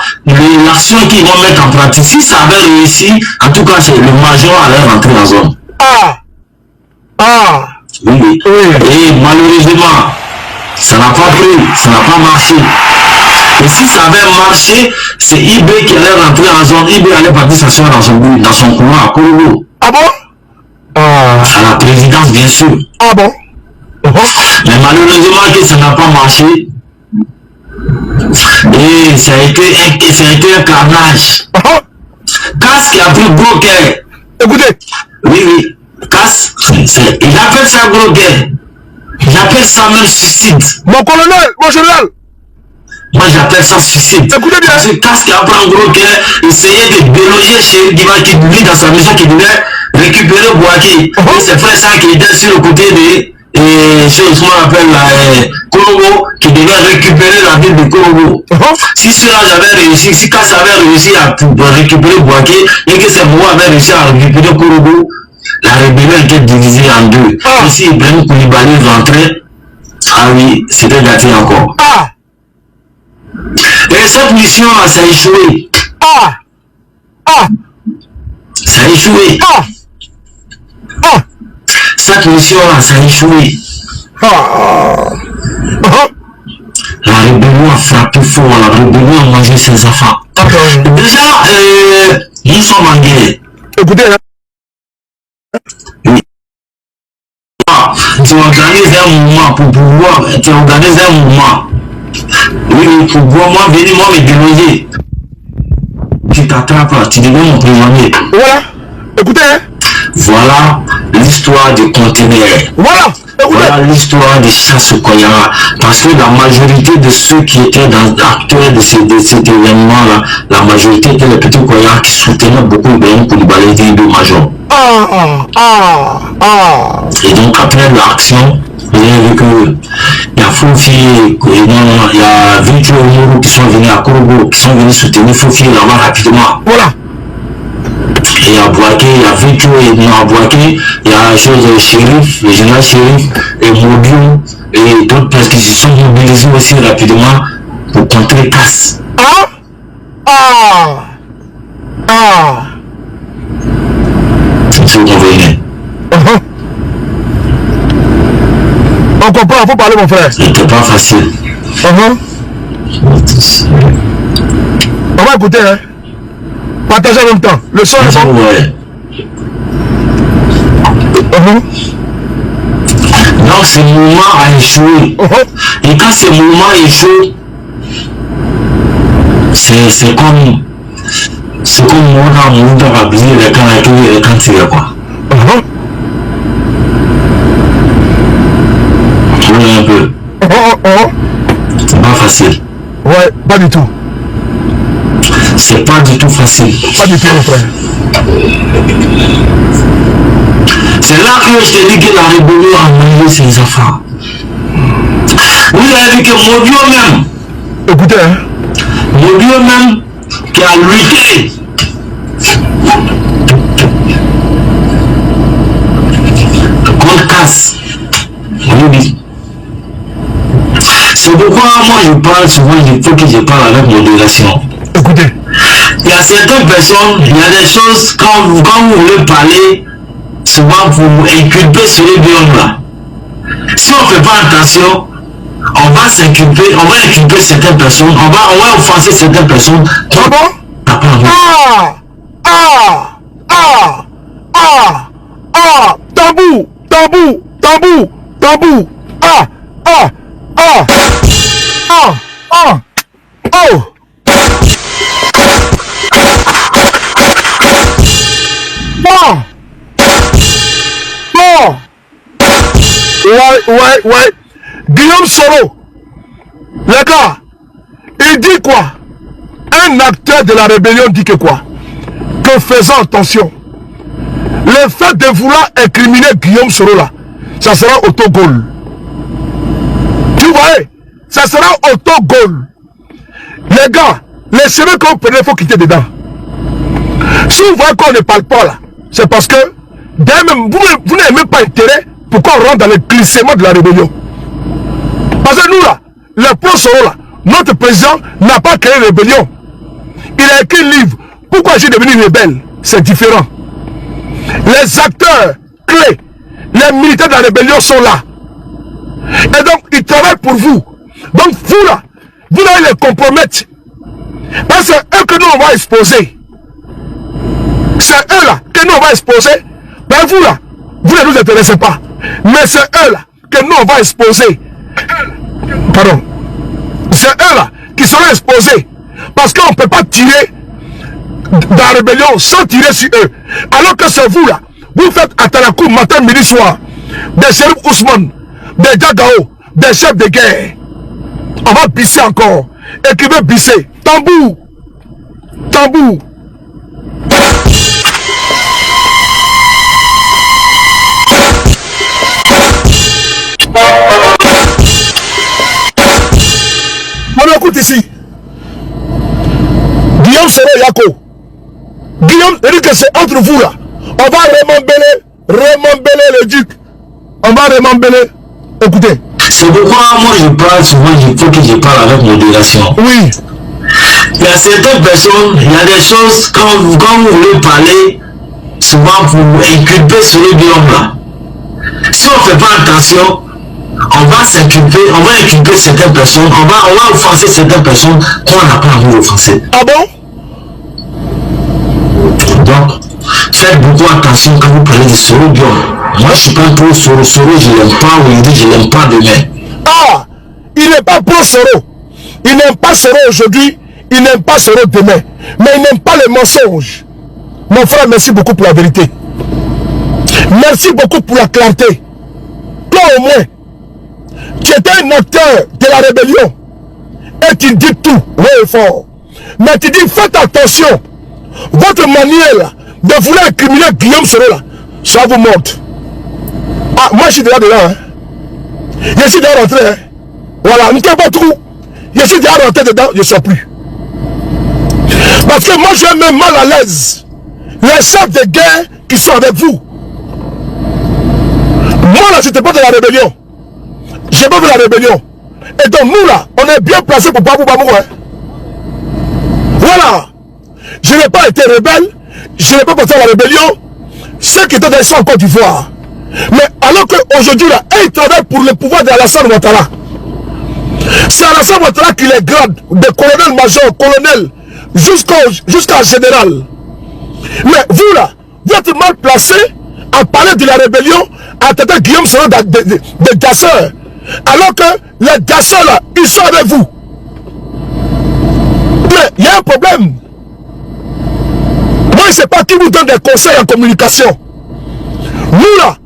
l'action qu'ils vont mettre en pratique, si ça avait réussi, en tout cas, c'est le major allait rentrer en zone. Ah! Ah! Oui, oui. Et malheureusement, ça n'a pas pris, ça n'a pas marché. Et si ça avait marché, c'est IB qui allait rentrer en zone. IB allait partir s'asseoir dans son courant à Korogo. Ah bon? Ah! À la présidence, bien sûr. Ah bon? Mais malheureusement que ça n'a pas marché. Et ça a été un carnage. CAS qui a pris gros guerre. Écoutez. Oui, oui. CAS, il appelle ça gros guerre. Il appelle ça même suicide. Mon colonel, mon général. Moi j'appelle ça suicide. Écoutez bien. Parce que CAS qui a pris un gros guerre, essayait de déloger chez Diva qui vit dans sa maison, qui devait récupérer Boaké. Et ses frères ça qui étaient sur le côté de ce qu'on appelle la Korogo, qui devait récupérer la ville de Korogo. Si cela avait réussi, si CAS avait réussi à récupérer Boaké et que ces mots avaient réussi à récupérer Korogo, la rébellion était divisée en deux. Et si Ibrahim Koulibaly rentrait, ah oui, c'était gâté encore. Et cette mission là, ça a échoué. Ça a échoué. Cette mission là, ça a échoué. La rébellion a frappé fort, la rébellion a mangé ses enfants. Déjà, nous sommes en guerre. Écoutez. Oui. Tu organises un mouvement pour pouvoir, tu organises un mouvement. Oui, pour pouvoir moi venir, moi me déloger. Tu t'attrapes, tu deviens mon prisonnier. Voilà. Écoutez. Voilà l'histoire du conteneur. Voilà. Voilà l'histoire des chasses au Koyara. Parce que la majorité de ceux qui étaient acteurs de cet événement-là, la majorité étaient les petits Koyara qui soutenaient beaucoup Ibrahim Koulibaly et de Major. Et donc après l'action, vous avez vu que il y a Fofi, il y a Vitu Omoro qui sont venus à Korogo, qui sont venus soutenir Fofi là-bas rapidement. Voilà. Et à Boaké, il y a Vitu et à Boaké, il y a la chose de Shérif, le général Shérif et Mobiu et d'autres personnes qui se sont mobilisés aussi rapidement pour contrer CAS. C'est vous comprenez. On comprend, il faut parler mon frère. C'était pas facile. On va écouter, hein. Partagez en même temps. Le son est bon. Donc ce mouvement a échoué. Et quand ce mouvement échoue, c'est comme on a abusé les camps et les camps tirés quoi. Un peu. C'est pas facile. Ouais, pas du tout. C'est pas du tout facile. Pas du tout, mon frère. C'est là que je te dis que la rébellion a mangé ses enfants. Vous avez vu que Mobio même. Écoutez, hein. Mobio même qui a lutté. Contre CAS. Oui, République. C'est pourquoi moi je parle souvent, il faut que je parle avec modération. Écoutez. Il y a certaines personnes, il y a des choses, quand vous voulez parler, souvent vous inculpez sur les biomes là. Si on ne fait pas attention, on va inculper certaines personnes, on va offenser certaines personnes. Ah bon? Tabou, tabou, tabou, tabou. Oh. Ouais. Guillaume Soro, les gars, il dit quoi? Un acteur de la rébellion dit que quoi? Que faisons attention. Le fait de vouloir incriminer Guillaume Soro là, ça sera autogol. Tu vois, ça sera autogol. Les gars, les chemins que vous prenez, il faut quitter dedans. Si vous voyez qu'on ne parle pas là, c'est parce que vous n'avez même pas intérêt pour qu'on rentre dans le glissement de la rébellion. Parce que nous là, le pro-Soro là, notre président n'a pas créé une rébellion. Il a écrit un livre. Pourquoi j'ai devenu rebelle? C'est différent. Les acteurs clés, les militaires de la rébellion sont là. Et donc, ils travaillent pour vous. Donc, vous là, vous allez les compromettre. Parce que c'est eux que nous on va exposer. C'est eux là que nous on va exposer. Ben vous là, vous ne nous intéressez pas. Mais c'est eux là que nous on va exposer. Pardon. C'est eux là qui seront exposés. Parce qu'on ne peut pas tirer dans la rébellion sans tirer sur eux. Alors que c'est vous là, vous faites Atalakou matin, midi, soir. Des chefs Ousmane, des Dagao, des chefs de guerre. On va bisser encore. Écrivez bisser. Tambour. Tambour. On écoute ici. Guillaume Soro Yako. Guillaume, il dit que c'est entre vous là. On va remembeler le duc. On va remembeler. Écoutez. C'est pourquoi moi je parle souvent, il faut que je parle avec modération. Oui. Il y a certaines personnes, il y a des choses, quand vous voulez parler, souvent vous inculpez sur les biomes là. Si on ne fait pas attention, on va inculper certaines personnes, on va offenser certaines personnes qu'on n'a pas envie d'offenser. Ah bon? Donc, faites beaucoup attention quand vous parlez de Soro Biom. Moi, je suis pas pour Soro. Soro, je l'aime pas aujourd'hui, je l'aime pas demain. Ah! Il n'est pas pour Soro. Il n'aime pas Soro aujourd'hui, il n'aime pas Soro demain. Mais il n'aime pas les mensonges. Mon frère, merci beaucoup pour la vérité. Merci beaucoup pour la clarté. Toi au moins, tu étais un acteur de la rébellion. Et tu dis tout, oui et fort. Mais tu dis, faites attention. Votre manière de vouloir incriminer Guillaume Soro là, ça vous montre. Ah, moi je suis déjà dedans. Hein. Je suis déjà rentré. Hein. Voilà, ne t'en pas trop. Je suis déjà rentré dedans, je ne sors plus. Parce que moi je suis même mal à l'aise. Les chefs de guerre qui sont avec vous. Moi là, je n'étais pas de la rébellion. Je n'ai pas vu la rébellion. Et donc nous là, on est bien placés pour Babou Babou. Hein. Voilà. Je n'ai pas été rebelle. Je n'ai pas passé à la rébellion. Ceux qui étaient dans en Côte d'Ivoire. Mais alors qu'aujourd'hui là, ils travaillent pour le pouvoir d'Alassane Ouattara. C'est Alassane Ouattara qui les grade de colonel-major, colonel, jusqu'à général. Mais vous là, vous êtes mal placé à parler de la rébellion, à traiter Guillaume Soro de gasseurs. Alors que les gasseurs là, ils sont avec vous. Mais il y a un problème. Moi, je ne sais pas qui vous donne des conseils en communication. Nous là,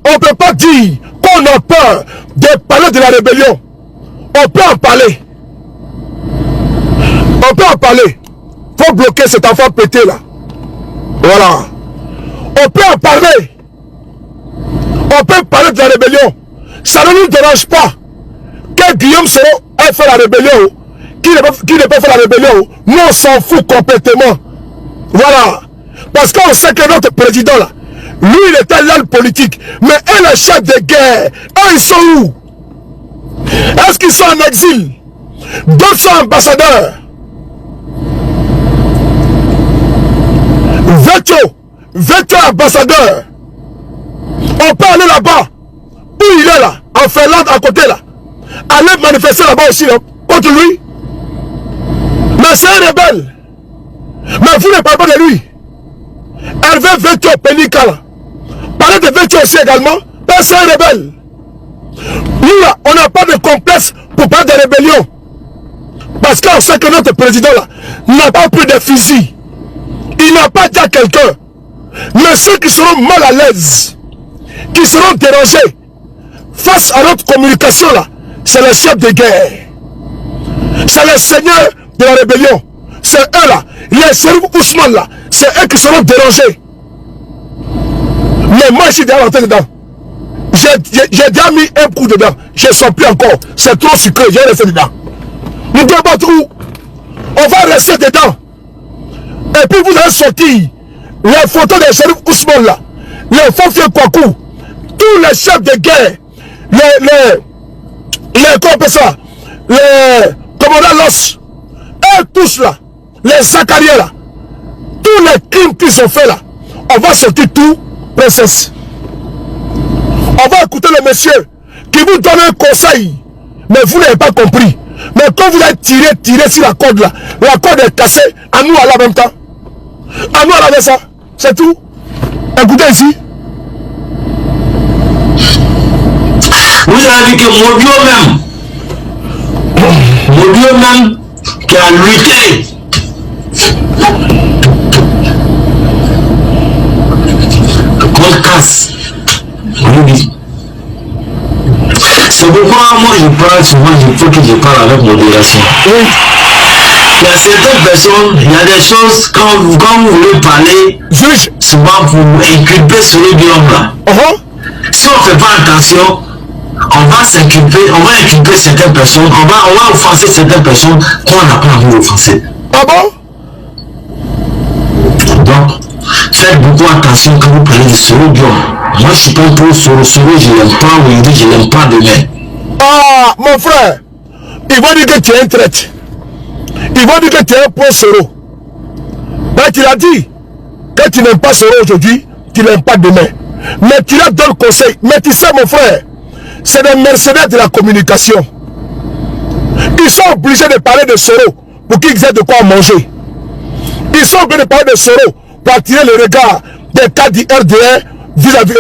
on ne peut pas dire qu'on a peur de parler de la rébellion. On peut en parler. On peut en parler. Il faut bloquer cet enfant pété là. Voilà. On peut en parler. On peut parler de la rébellion. Ça ne nous dérange pas que Guillaume Soro ait fait la rébellion. Qui ne peut faire la rébellion. Nous on s'en fout complètement. Voilà. Parce qu'on sait que notre président là, Lui, il était l'homme politique. Mais eux, les chefs de guerre, eux, ils sont où? Est-ce qu'ils sont en exil? D'autres sont ambassadeurs. Veto ambassadeur. On peut aller là-bas. Où il est là? En Finlande, à côté là. Allez manifester là-bas aussi, là, contre lui. Mais c'est un rebelle. Mais vous ne parlez pas de lui. Hervé Veto Pelika là. Parlez de Veto aussi également. Mais c'est un rebelle. Nous là, on n'a pas de complexe pour parler de rébellion. Parce qu'on sait que notre président là n'a pas pris de fusil. Il n'a pas dit à quelqu'un. Mais ceux qui seront mal à l'aise, qui seront dérangés face à notre communication là, c'est les chefs de guerre. C'est les seigneurs de la rébellion. C'est eux là. Les Chérif Ousmane là, c'est eux qui seront dérangés. Mais moi je suis déjà rentré dedans. J'ai déjà mis un coup dedans. Je ne sens plus encore. C'est trop sucré. J'ai resté dedans. Nous devons battre où? On va rester dedans. Et puis vous allez sortir les photos des Chérif Ousmane là, les Fofié Kwaku, tous les chefs de guerre, les commandants Los, eux tous là, les Zacharias là, tous les crimes qui sont faits là, on va sortir tout, princesse. On va écouter le monsieur qui vous donne un conseil, mais vous n'avez pas compris. Mais quand vous allez tirer sur la corde là, la corde est cassée, à nous à la même temps. À nous à la ça, c'est tout. Écoutez ici. Vous avez dit que Modio même qui a lutté contre Casse. C'est pourquoi moi je parle souvent, il faut que je parle avec modération. Oui. Il y a certaines personnes, il y a des choses, quand vous voulez parler, souvent pour inculper sur le biome là. Si on ne fait pas attention, on va s'inculper, on va inculper certaines personnes, on va offenser certaines personnes qu'on n'a pas envie d'offenser. Ah bon? Donc, faites beaucoup attention quand vous parlez de Soro Biome. Moi je suis pas pour Soro, je l'aime pas aujourd'hui, je l'aime pas demain. Ah, mon frère, ils vont dire que tu es un traître. Ils vont dire que tu es un pro Soro. Mais tu l'as dit que tu n'aimes pas Soro aujourd'hui, tu n'aimes pas demain. Mais tu leur donnes conseil. Mais tu sais mon frère, c'est des mercenaires de la communication. Ils sont obligés de parler de Soro pour qu'ils aient de quoi manger. Ils sont obligés de parler de Soro pour attirer le regard des cas du RDR vis-à-vis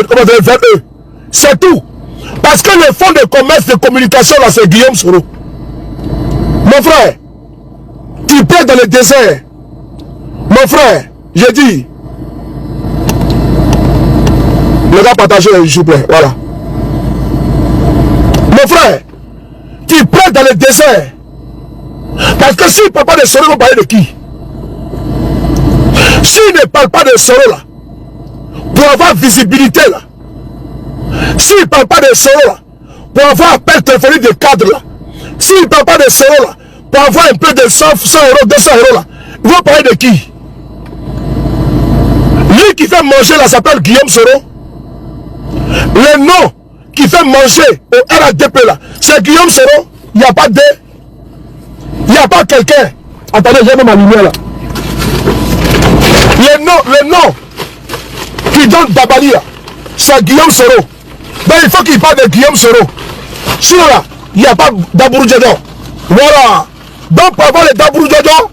vers eux. C'est tout. Parce que le fonds de commerce de communication là, c'est Guillaume Soro. Mon frère, tu perds dans le désert. Mon frère, j'ai dit. Le gars partagez, s'il vous plaît. Voilà. Mon frère, tu perds dans le désert. Parce que s'il ne parle pas de Soro, ils vont parler de qui? S'il ne parle pas de Soro là, pour avoir visibilité là, s'il ne parle pas de Soro là, pour avoir appel téléphonique de cadre là, s'il ne parle pas de Soro là, pour avoir un peu de 100 euros, 200 euros là, ils vont parler de qui? Lui qui fait manger là s'appelle Guillaume Soro. Le nom qui fait manger au RADP là, c'est Guillaume Soro. Il n'y a pas de... Il n'y a pas quelqu'un. Attendez, j'ai même ma lumière là. Le nom qui donne Dabali là, c'est Guillaume Soro. Donc il faut qu'il parle de Guillaume Soro. Sinon là, il n'y a pas Dabourou Djadon. Voilà. Donc pour avoir le Dabourou Djadon,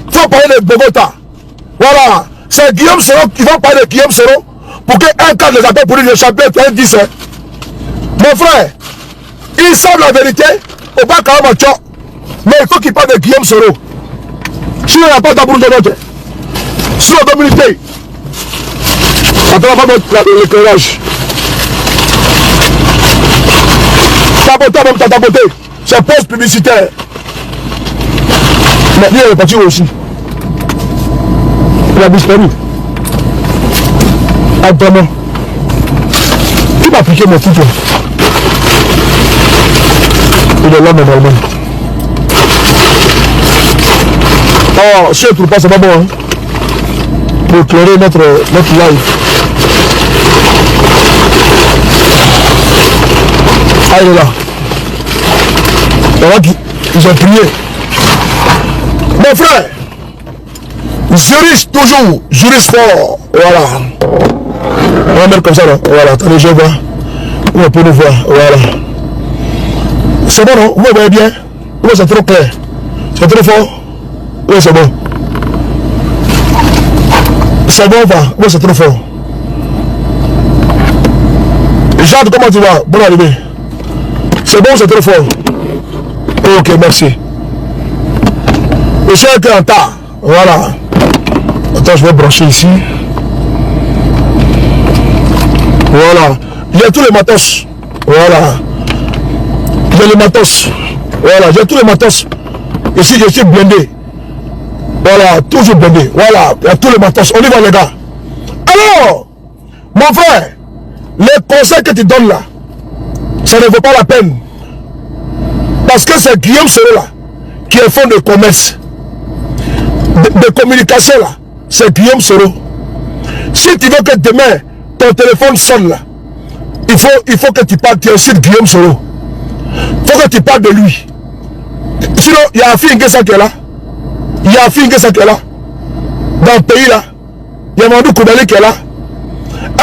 il faut parler de Bogota. Voilà. C'est Guillaume Soro qui va parler de Guillaume Soro pour qu'un cadre les appelle pour lui le champion fait un 10. Mon frère, ils savent la vérité au bas quand même. Mais il faut qu'il parle de Guillaume Soro. Sinon il n'y a pas Dabourou Djadon. Sur la communauté. Attends, on va mettre l'éclairage. Tapoter. C'est poste publicitaire. Mais lui, il est parti aussi. Il a disparu. Attends. Qui m'a piqué mon foot là? Il est là normalement. Oh, si je ne trouve pas, c'est pas bon. Hein? pour éclairer notre live. Ah, il est là. Il y en a qui ils ont prié. Mon frère, juriste toujours, juriste fort. Voilà. On va mettre comme ça là. Voilà, attendez, je vois. On peut nous voir. Voilà. C'est bon, non? Vous me voyez bien? Oui, c'est trop clair. C'est trop fort? Oui, c'est bon. C'est bon, va. Oui, c'est trop fort. Jade, comment tu vas? Bonne arrivée. C'est bon, c'est trop fort. Ok, merci. Je suis un peu en tas. Voilà. Attends, je vais brancher ici. Voilà. Il y a tous les matos. Voilà. Il y a les matos. Voilà, j'ai tous les matos. Ici, je suis blindé. Voilà, toujours blindé. Voilà, il y a tous les matos. On y va, les gars. Alors, mon frère, les conseils que tu donnes là, ça ne vaut pas la peine. Parce que c'est Guillaume Soro là, qui est fond de commerce, de communication là. C'est Guillaume Soro. Si tu veux que demain, ton téléphone sonne là, il faut que tu parles, tu incites Guillaume Soro. Il faut que tu parles de lui. Sinon, il y a un film qui est là. Il y a un film qui est là. Dans le pays là, il y a Mandou Koubali qui est là.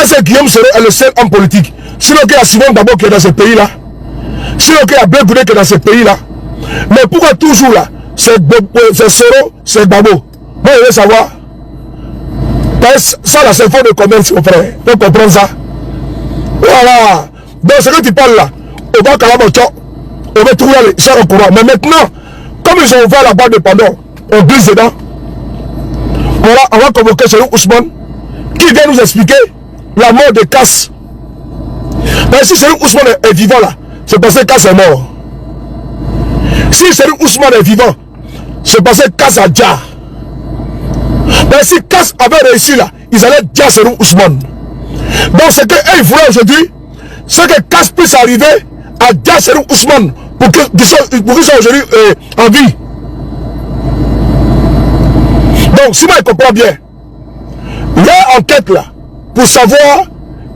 Est-ce que Guillaume Soro est le seul homme politique? Sinon, il y a Simon Dabo qui est dans ce pays là. Sinon, il y a Blé Goudé qui est dans ce pays là. Mais pourquoi toujours là, c'est Soro, c'est Dabo? Moi, je veux savoir. Ça là, c'est faux de commerce, mon frère. Tu comprends ça? Voilà. Donc, ce que tu parles là, on va on va trouver les gens au courant. Mais maintenant, comme ils ont ouvert la boîte de Pandore, on glisse dedans. On va convoquer Chérif Ousmane qui vient nous expliquer la mort de Casse. Mais si Chérif Ousmane est vivant là, c'est parce que Casse est mort. Si Chérif Ousmane est vivant, c'est parce que Casse a déjà. Mais si Casse avait réussi là, ils allaient dire Chérif Ousmane. Donc ce qu'ils voulaient aujourd'hui, c'est que Casse puisse arriver à dire Chérif Ousmane pour qu'ils soient aujourd'hui en vie. Donc si moi je comprends bien, leur enquête là, pour savoir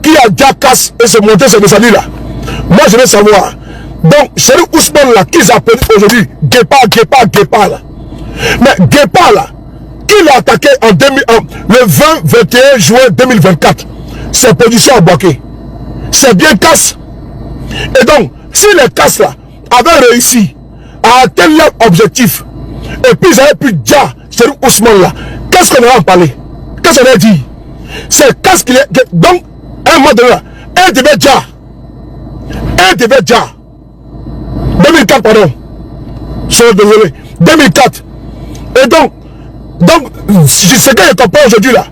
qui a déjà Casse et se monter sur les alliés là, moi je veux savoir. Donc Chérif Ousmane là, qu'ils appellent aujourd'hui Guépard là. Mais Guépard là, qui l'a attaqué le 20-21 juin 2024, ses positions à Boaké. C'est bien Casse. Et donc, si les Casse là avaient réussi à atteindre leur objectif, et puis ils avaient pu dire Chérif Ousmane là, qu'est-ce qu'on a en parlé? Qu'est-ce qu'on a dit? C'est Casse qui est. Donc, un mois de là, un devait dire. 2004, pardon. Je suis désolé. 2004. Et donc, ce que je comprends aujourd'hui là,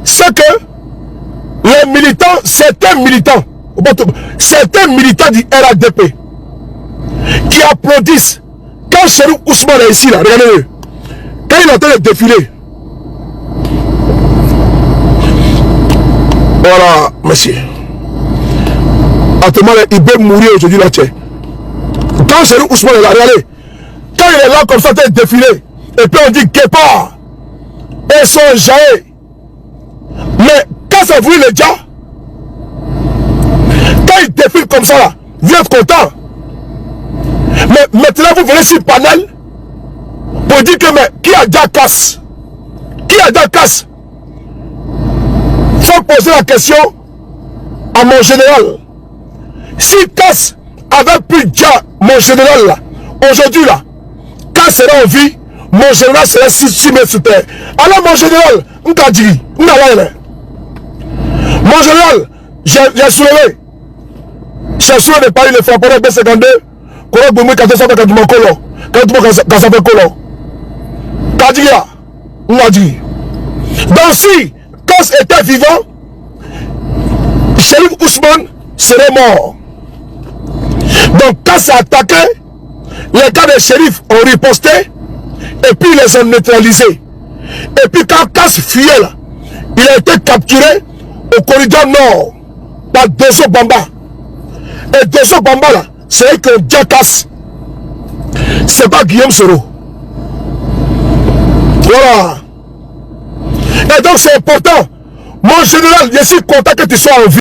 c'est que les militants, certains militants du RADP qui applaudissent quand Chérif Ousmane est ici là, regardez-le, quand il est en train de défiler. Voilà, monsieur. Actuellement, il peut mourir aujourd'hui là, tiens. Quand Chérif Ousmane est là, regardez, quand il est là comme ça, il est défilé, et puis on dit Guépard, et son jaillet. Mais quand ça voulu le dia, quand il défile comme ça là, vous êtes content. Mais maintenant vous venez sur panel pour dire que mais qui a déjà Casse? Qui a déjà Casse? Faut poser la question à mon général. Si Casse avait pu dire mon général là, aujourd'hui là, Casse serait en vie, mon général serait 6 mètres sous terre. Alors mon général, mon général, j'ai soulevé. J'ai soulevé de Paris, le frappeur B52, Koro Boumou, quand ça fait mon colo, quand ça fait colo. Kadia, on a dit. Donc si Casse était vivant, Chérif Ousmane serait mort. Donc Casse a attaqué, les gars de Chérif ont riposté, et puis ils les ont neutralisés. Et puis quand Casse fuyait là, il a été capturé au corridor nord par Dosso Bamba. Et Dosso Bamba là, c'est eux qui ont dit Casse. C'est pas Guillaume Soro. Voilà. Et donc c'est important. Mon général, je suis content que tu sois en vie.